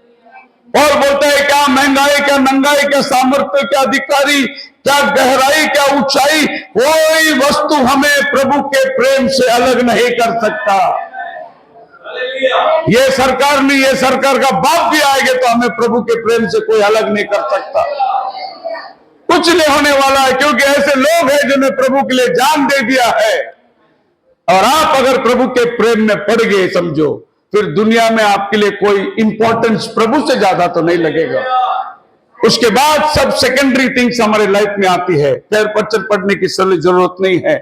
और बोलता है क्या महंगाई, क्या नंगाई, क्या सामर्थ्य, क्या अधिकारी, क्या गहराई, क्या ऊंचाई, कोई वस्तु हमें प्रभु के प्रेम से अलग नहीं कर सकता। ये सरकार नहीं, ये सरकार का बाप भी आएगा तो हमें प्रभु के प्रेम से कोई अलग नहीं कर सकता। कुछ नहीं होने वाला है, क्योंकि ऐसे लोग हैं जिन्हें प्रभु के लिए जान दे दिया है। और आप अगर प्रभु के प्रेम में पड़ गए समझो, फिर दुनिया में आपके लिए कोई इंपॉर्टेंस प्रभु से ज्यादा तो नहीं लगेगा। उसके बाद सब सेकेंडरी थिंग्स हमारे लाइफ में आती है। पैर पत्थर पड़ने की जरूरत नहीं है।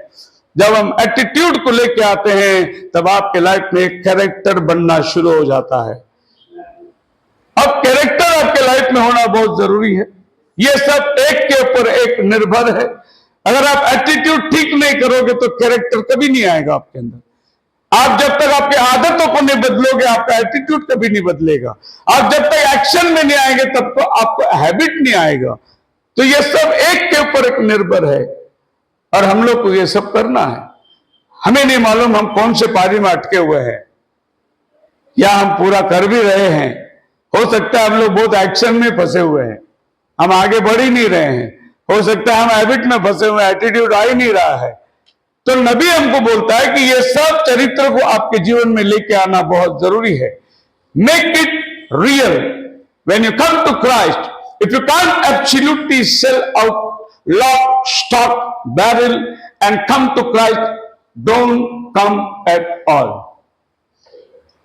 जब हम एटीट्यूड को लेके आते हैं तब आपके लाइफ में एक कैरेक्टर बनना शुरू हो जाता है। अब कैरेक्टर आपके लाइफ में होना बहुत जरूरी है। ये सब एक के ऊपर एक निर्भर है। अगर आप एटीट्यूड ठीक नहीं करोगे तो कैरेक्टर कभी नहीं आएगा आपके अंदर। आप जब तक आपकी आदतों को नहीं बदलोगे आपका एटीट्यूड कभी नहीं बदलेगा। आप जब तक एक्शन में नहीं आएंगे तब तो आपको हैबिट नहीं आएगा। तो ये सब एक के ऊपर एक निर्भर है और हम लोग को ये सब करना है। हमें नहीं मालूम हम कौन से पारी में अटके हुए हैं या हम पूरा कर भी रहे हैं। हो सकता है हम लोग बहुत एक्शन में फंसे हुए हैं, हम आगे बढ़ ही नहीं रहे हैं। हो सकता है हम हैबिट में फंसे हुए हैं, एटीट्यूड आ ही नहीं रहा है। तो नबी हमको बोलता है कि ये सब चरित्र को आपके जीवन में लेके आना बहुत जरूरी है। Make it real when you come to Christ. If you can't absolutely sell out lock, stock, barrel and come to Christ, don't come at all.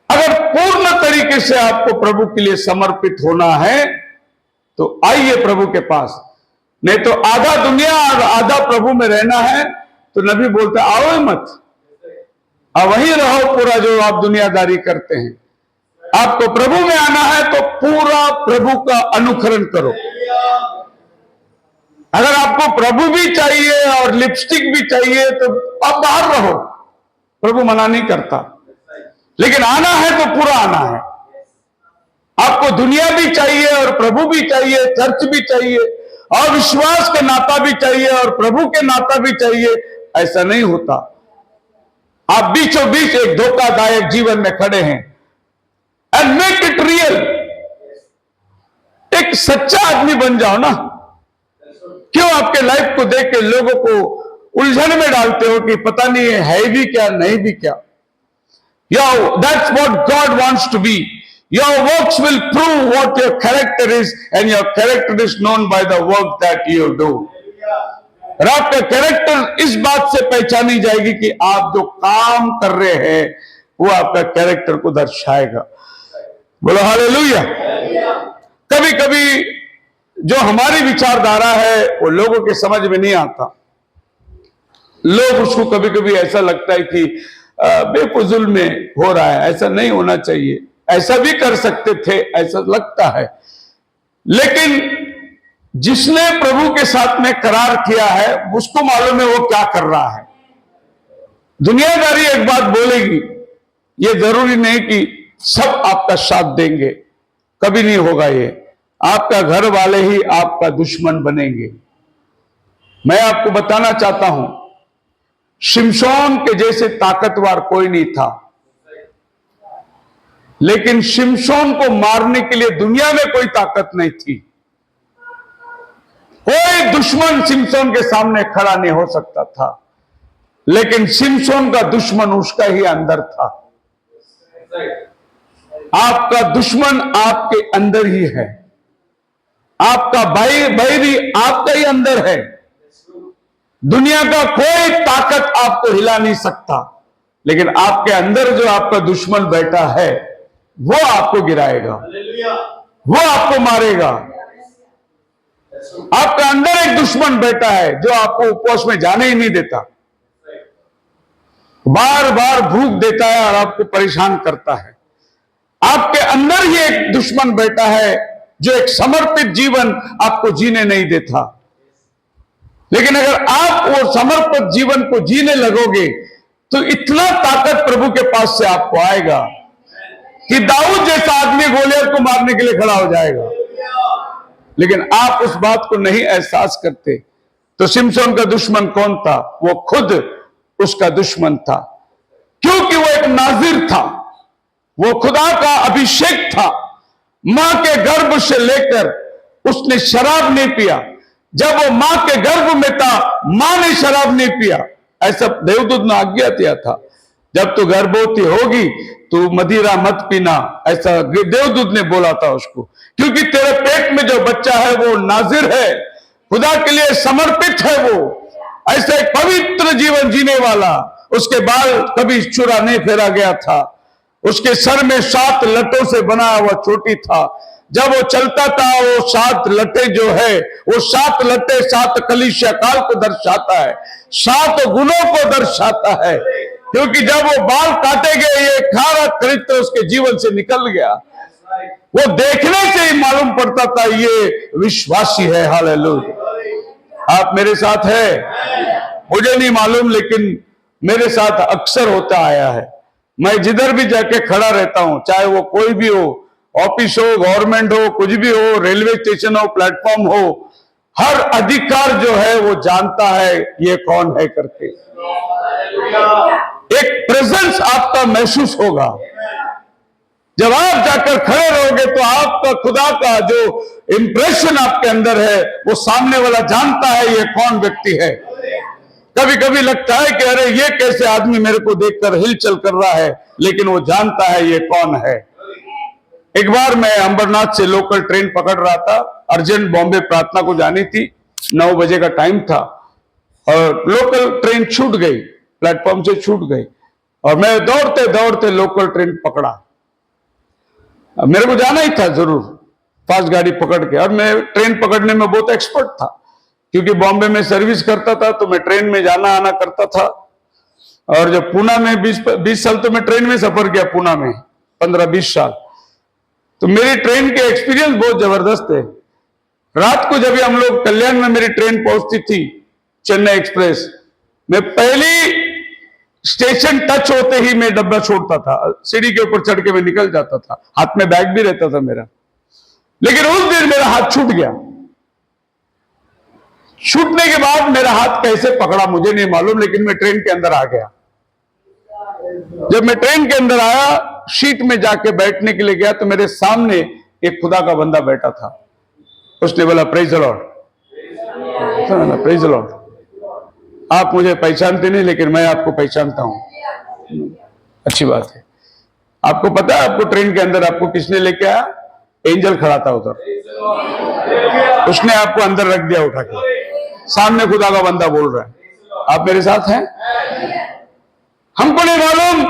अगर पूर्ण तरीके से आपको प्रभु के लिए समर्पित होना है तो आइए प्रभु के पास। नहीं तो आधा दुनिया और आधा प्रभु में रहना है तो नबी बोलते आओ मत, अब वहीं रहो पूरा जो आप दुनियादारी करते हैं। आपको प्रभु में आना है तो पूरा प्रभु का अनुकरण करो। अगर आपको प्रभु भी चाहिए और लिपस्टिक भी चाहिए तो आप बाहर रहो, प्रभु मना नहीं करता। लेकिन आना है तो पूरा आना है। आपको दुनिया भी चाहिए और प्रभु भी चाहिए, चर्च भी चाहिए और विश्वास का नाता भी चाहिए और प्रभु के नाता भी चाहिए, ऐसा नहीं होता। आप बीचों बीच एक धोखादायक जीवन में खड़े हैं। And make it real. एक सच्चा आदमी बन जाओ ना। क्यों आपके लाइफ को देख के लोगों को उलझन में डालते हो कि पता नहीं है भी क्या नहीं भी क्या। That's what God wants to be. Your works will prove what your character is and your character is known by the work that you do. और आपका कैरेक्टर इस बात से पहचानी जाएगी कि आप जो काम कर रहे हैं वो आपका कैरेक्टर को दर्शाएगा। बोलो हालेलुया। कभी कभी जो हमारी विचारधारा है वो लोगों के समझ में नहीं आता। लोग उसको कभी कभी ऐसा लगता है कि बेफुजुल में हो रहा है, ऐसा नहीं होना चाहिए, ऐसा भी कर सकते थे, ऐसा लगता है। लेकिन जिसने प्रभु के साथ में करार किया है उसको मालूम है वो क्या कर रहा है। दुनियादारी एक बात बोलेगी, ये जरूरी नहीं कि सब आपका साथ देंगे, कभी नहीं होगा ये। आपका घर वाले ही आपका दुश्मन बनेंगे। मैं आपको बताना चाहता हूं, शिमशोन के जैसे ताकतवर कोई नहीं था, लेकिन शिमशोन को मारने के लिए दुनिया में कोई ताकत नहीं थी। कोई दुश्मन सिमसोन के सामने खड़ा नहीं हो सकता था, लेकिन सिमसोन का दुश्मन उसका ही अंदर था। आपका दुश्मन आपके अंदर ही है, आपका बैरी आपका ही अंदर है। दुनिया का कोई ताकत आपको हिला नहीं सकता, लेकिन आपके अंदर जो आपका दुश्मन बैठा है वो आपको गिराएगा, वो आपको मारेगा। आपका अंदर एक दुश्मन बैठा है जो आपको उपवास में जाने ही नहीं देता, बार बार भूख देता है और आपको परेशान करता है। आपके अंदर ही एक दुश्मन बैठा है जो एक समर्पित जीवन आपको जीने नहीं देता। लेकिन अगर आप वो समर्पित जीवन को जीने लगोगे तो इतना ताकत प्रभु के पास से आपको आएगा कि दाऊद जैसा आदमी गोलियत को मारने के लिए खड़ा हो जाएगा। लेकिन आप उस बात को नहीं एहसास करते। तो सिमसोन का दुश्मन कौन था? वो खुद उसका दुश्मन था, क्योंकि वो एक नाजिर था, वो खुदा का अभिषेक था। मां के गर्भ से लेकर उसने शराब नहीं पिया। जब वो मां के गर्भ में था, मां ने शराब नहीं पिया, ऐसा देवदूत ने आज्ञा दिया था। जब तू गर्भवती होगी तो मदिरा मत पीना, ऐसा देवदूत ने बोला था उसको, क्योंकि तेरे पेट में जो बच्चा है वो नाजिर है, खुदा के लिए समर्पित है। वो ऐसे एक पवित्र जीवन जीने वाला। उसके बाल कभी चूड़ा नहीं फेरा गया था, उसके सर में 7 लटों से बना हुआ चोटी था। जब वो चलता था, वो 7 लटे जो है, वो 7 लटे 7 कलीसिया काल को दर्शाता है, 7 गुणों को दर्शाता है। क्योंकि जब वो बाल काटे गए, ये खारा चरित्र उसके जीवन से निकल गया। वो देखने से ही मालूम पड़ता था ये विश्वासी है। हालेलुया। आप मेरे साथ है? मुझे नहीं मालूम, लेकिन मेरे साथ अक्सर होता आया है। मैं जिधर भी जाके खड़ा रहता हूं, चाहे वो कोई भी हो, ऑफिस हो, गवर्नमेंट हो, कुछ भी हो, रेलवे स्टेशन हो, प्लेटफॉर्म हो, हर अधिकार जो है वो जानता है ये कौन है करके। एक प्रेजेंस आपका महसूस होगा। जब आप जाकर खड़े रहोगे तो आपका खुदा का जो इंप्रेशन आपके अंदर है वो सामने वाला जानता है ये कौन व्यक्ति है। कभी कभी लगता है कि अरे ये कैसे आदमी मेरे को देखकर हिलचल कर रहा है, लेकिन वो जानता है ये कौन है। एक बार मैं अंबरनाथ से लोकल ट्रेन पकड़ रहा था, अर्जेंट बॉम्बे प्रार्थना को जानी थी, 9 बजे का टाइम था, और लोकल ट्रेन छूट गई, प्लेटफॉर्म से छूट गई, और मैं दौड़ते दौड़ते लोकल ट्रेन पकड़ा। मेरे को जाना ही था जरूर, फास्ट गाड़ी पकड़ के, और मैं ट्रेन पकड़ने में बहुत एक्सपर्ट था, क्योंकि बॉम्बे में सर्विस करता था तो मैं ट्रेन में जाना आना करता था। और जब पूना में 20 साल तो मैं ट्रेन में सफर किया, पूना में 15-20 साल, तो मेरी ट्रेन के एक्सपीरियंस बहुत जबरदस्त है। रात को जब हम लोग कल्याण में मेरी ट्रेन पहुंचती थी, चेन्नई एक्सप्रेस, मैं पहली स्टेशन टच होते ही मैं डब्बा छोड़ता था, सीढ़ी के ऊपर चढ़ के मैं निकल जाता था, हाथ में बैग भी रहता था मेरा। लेकिन उस दिन मेरा हाथ छूट गया। छूटने के बाद मेरा हाथ कैसे पकड़ा मुझे नहीं मालूम, लेकिन मैं ट्रेन के अंदर आ गया। जब मैं ट्रेन के अंदर आया, सीट में जाके बैठने के लिए गया, तो मेरे सामने एक खुदा का बंदा बैठा था। उसने बोला praise the Lord, praise the Lord. आप मुझे पहचानते नहीं, लेकिन मैं आपको पहचानता हूं। अच्छी बात है। आपको पता है आपको ट्रेन के अंदर आपको किसने लेके आया? एंजल खड़ा था उधर, उसने आपको अंदर रख दिया उठा के। सामने खुदा का बंदा बोल रहा है। आप मेरे साथ हैं? हमको नहीं मालूम,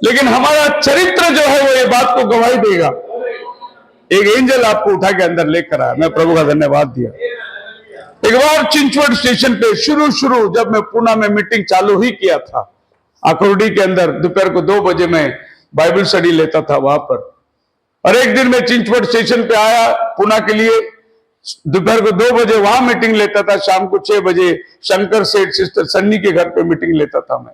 लेकिन हमारा चरित्र जो है वो ये बात को गवाही देगा। एक एंजल आपको उठा के अंदर लेकर आया। मैं प्रभु का धन्यवाद दिया। एक बार चिंचवड स्टेशन पे शुरू जब मैं पूना में मीटिंग चालू ही किया था, आकुर्डी के अंदर, दोपहर को 2 बजे मैं बाइबल स्टडी लेता था वहां पर। और एक दिन मैं चिंचवड स्टेशन पे आया पूना के लिए, दोपहर को 2 बजे वहां मीटिंग लेता था, शाम को 6 बजे शंकर सेठ सिस्टर सन्नी के घर पे मीटिंग लेता था मैं।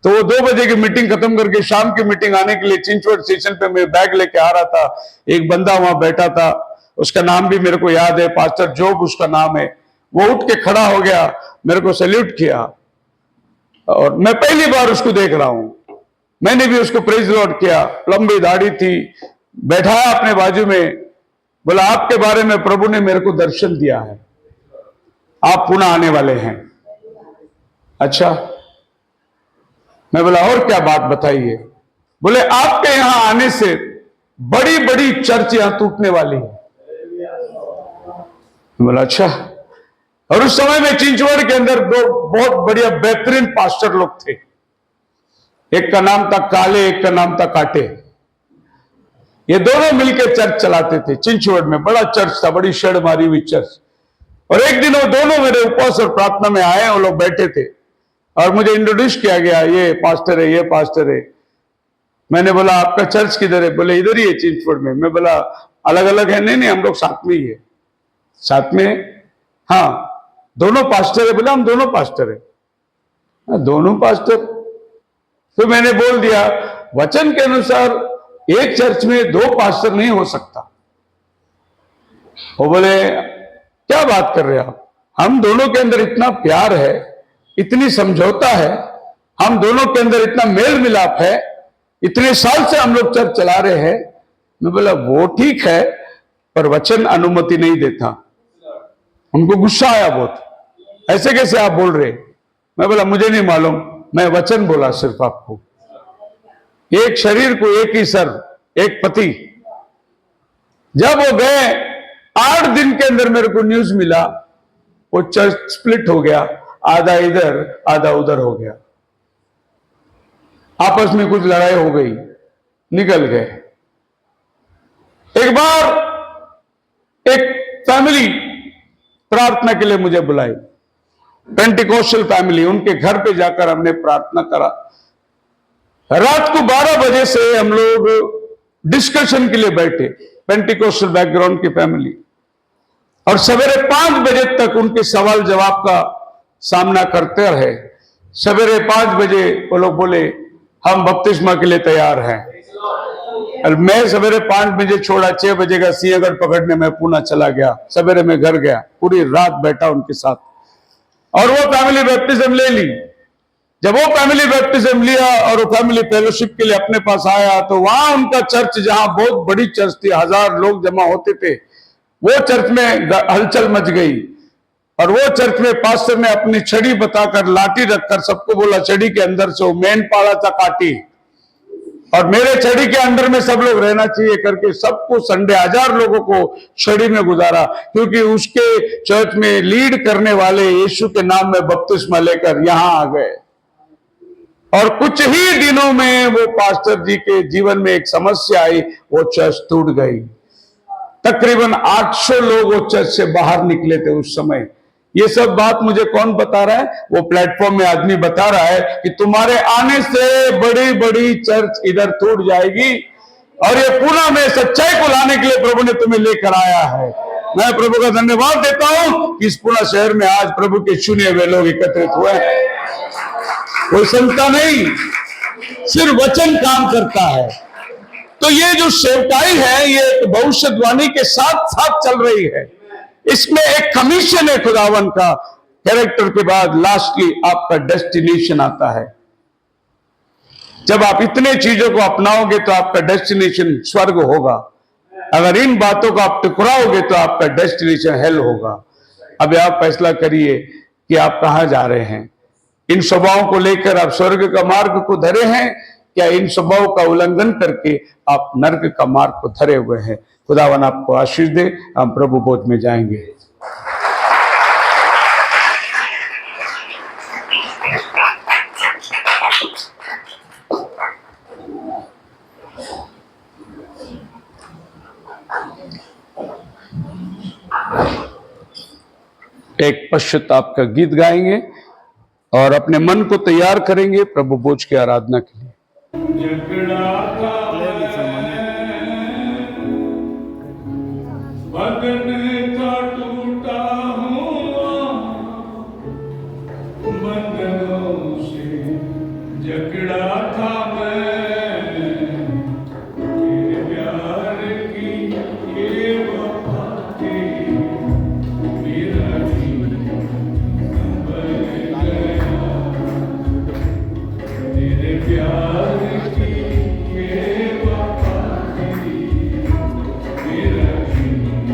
तो वो 2 बजे की मीटिंग खत्म करके शाम की मीटिंग आने के लिए चिंचवड स्टेशन पे मैं बैग लेके आ रहा था। एक बंदा वहां बैठा था, उसका नाम भी मेरे को याद है, पास्टर जोब उसका नाम है। वो उठ के खड़ा हो गया, मेरे को सैल्यूट किया, और मैं पहली बार उसको देख रहा हूं। मैंने भी उसको प्रेज लॉर्ड किया। लंबी दाढ़ी थी, बैठाया अपने बाजू में, बोला आपके बारे में प्रभु ने मेरे को दर्शन दिया है। आप पुनः आने वाले हैं। अच्छा, मैं बोला और क्या बात बताइए? बोले आपके यहां आने से बड़ी बड़ी चर्च यहां टूटने वाली है। बोला अच्छा। और उस समय में चिंचवड़ के अंदर दो बहुत बढ़िया बेहतरीन पास्टर लोग थे। एक का नाम था काले, एक का नाम था काटे। ये दोनों मिलकर चर्च चलाते थे। चिंचवड़ में बड़ा चर्च था, बड़ी शेड मारी हुई चर्च। और एक दिन वो दोनों मेरे उपवास और प्रार्थना में आए, वो लोग बैठे थे और मुझे इंट्रोड्यूस किया गया, ये पास्टर है, ये पास्टर है। मैंने बोला आपका चर्च किधर है? बोले इधर ही है चिंचवड़ में। मैं बोला अलग अलग है? नहीं नहीं, हम लोग साथ में ही है। साथ में? हाँ। दोनों पास्टर है? बोले हम दोनों पास्टर है। दोनों पास्टर? तो मैंने बोल दिया वचन के अनुसार एक चर्च में दो पास्टर नहीं हो सकता। वो बोले क्या बात कर रहे हो आप? हम दोनों के अंदर इतना प्यार है, इतनी समझौता है, हम दोनों के अंदर इतना मेल मिलाप है, इतने साल से हम लोग चर्च चला रहे हैं। मैं बोला वो ठीक है, पर वचन अनुमति नहीं देता। उनको गुस्सा आया बहुत, ऐसे कैसे आप बोल रहे? मैं बोला मुझे नहीं मालूम, मैं वचन बोला सिर्फ आपको। एक शरीर को एक ही सर, एक पति। जब वो गए 8 दिन के अंदर मेरे को न्यूज मिला वो चर्च स्प्लिट हो गया, आधा इधर आधा उधर हो गया। आपस में कुछ लड़ाई हो गई, निकल गए। एक बार एक फैमिली प्रार्थना के लिए मुझे बुलाई, पेंटिकोस्टल फैमिली। उनके घर पे जाकर हमने प्रार्थना करा। रात को 12 बजे से हम लोग डिस्कशन के लिए बैठे, पेंटिकोस्टल बैकग्राउंड की फैमिली। और सवेरे 5 बजे तक उनके सवाल जवाब का सामना करते रहे। सवेरे 5 बजे वो लोग बोले हम बपतिस्मा के लिए तैयार हैं। और मैं सवेरे 5 बजे छोड़ा, 6 बजे का सिंहगढ़ पकड़ने में पुणे चला गया। सवेरे में घर गया, पूरी रात बैठा उनके साथ। और वो फैमिली बैप्टिज्म ले ली। जब वो फैमिली बैप्टिज्म लिया और वो फैमिली फेलोशिप के लिए अपने पास आया, तो वहां उनका चर्च, जहां बहुत बड़ी चर्च थी, 1000 लोग जमा होते थे, वो चर्च में हलचल मच गई। और वो चर्च में पास्टर ने अपनी छड़ी बताकर, लाठी रखकर सबको बोला छड़ी के अंदर से वो मेन पाड़ा था काटी, और मेरे छड़ी के अंदर में सब लोग रहना चाहिए करके सबको संडे 1000 लोगों को छड़ी में गुजारा। क्योंकि उसके चर्च में लीड करने वाले यीशु के नाम में बपतिस्मा लेकर यहां आ गए। और कुछ ही दिनों में वो पास्टर जी के जीवन में एक समस्या आई, वो चर्च टूट गई। तकरीबन 800 लोग वो चर्च से बाहर निकले थे उस समय। ये सब बात मुझे कौन बता रहा है? वो प्लेटफॉर्म में आदमी बता रहा है कि तुम्हारे आने से बड़ी बड़ी चर्च इधर टूट जाएगी, और ये पुणे में सच्चाई को लाने के लिए प्रभु ने तुम्हें लेकर आया है। मैं प्रभु का धन्यवाद देता हूं कि इस पुणे शहर में आज प्रभु के चुने हुए लोग एकत्रित हुए हैं। कोई संस्था नहीं, सिर्फ वचन काम करता है। तो ये जो सेवकाई है, ये एक भविष्यवाणी के साथ साथ चल रही है। इसमें एक कमीशन है खुदावन का। कैरेक्टर के बाद लास्टली आपका डेस्टिनेशन आता है। जब आप इतने चीजों को अपनाओगे तो आपका डेस्टिनेशन स्वर्ग होगा। अगर इन बातों को आप टुकराओगे तो आपका डेस्टिनेशन हेल होगा। अब आप फैसला करिए कि आप कहां जा रहे हैं। इन स्वभावों को लेकर आप स्वर्ग का मार्ग को धरे हैं, या इन स्वभाव का उल्लंघन करके आप नर्क का मार्ग को धरे हुए हैं। खुदावन आपको आशीष दे। हम प्रभु भोज में जाएंगे। एक पश्चाताप का गीत गाएंगे और अपने मन को तैयार करेंगे प्रभु भोज की आराधना के लिए। बंधन का टूटा हुआ, बंधनों से जकड़ा था मैं, तेरे प्यार की ये वफा थी, मेरा जीवन बन गया, तेरे प्यार की ये वफा थी, मेरा जीवन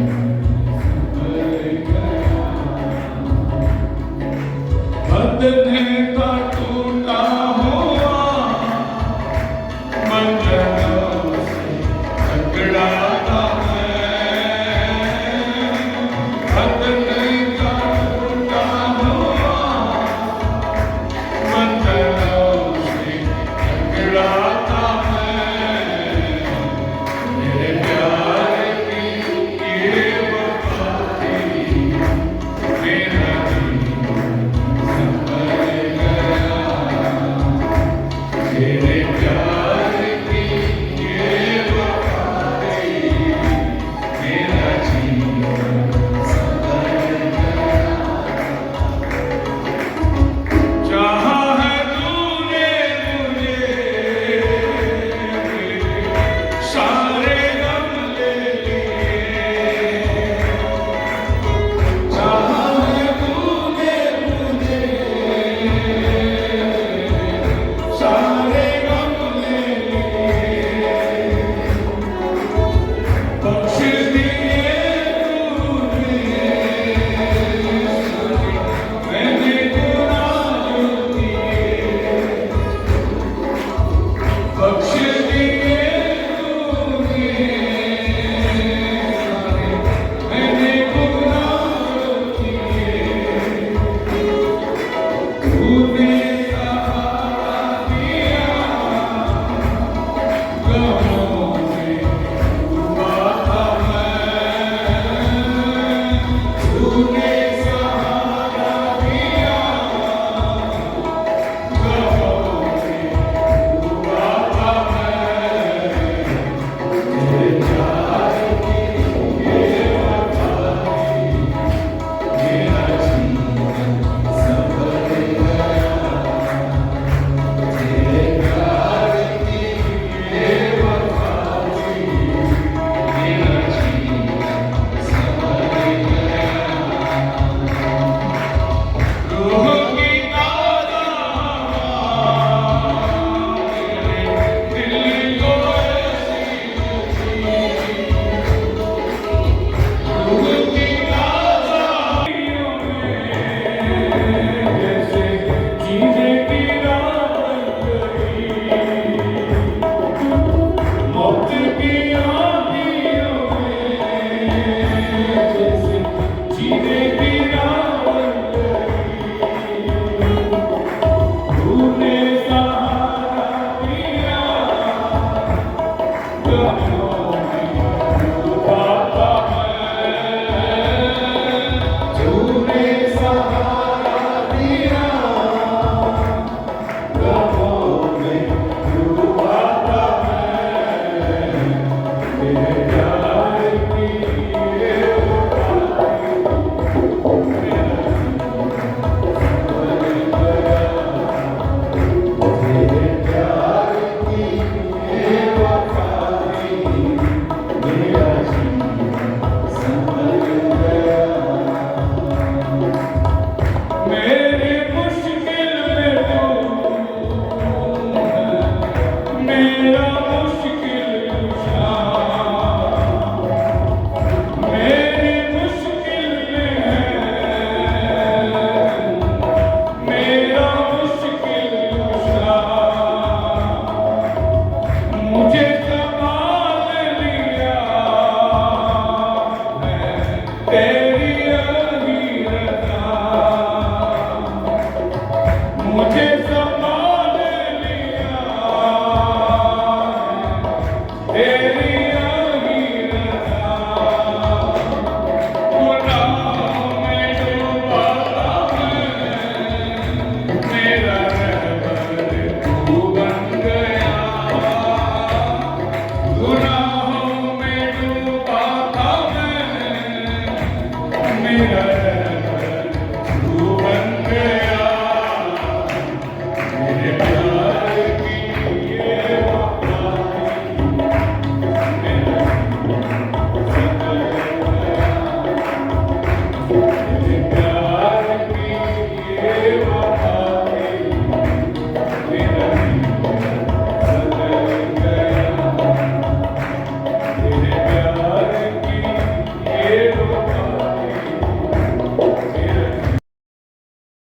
मुझे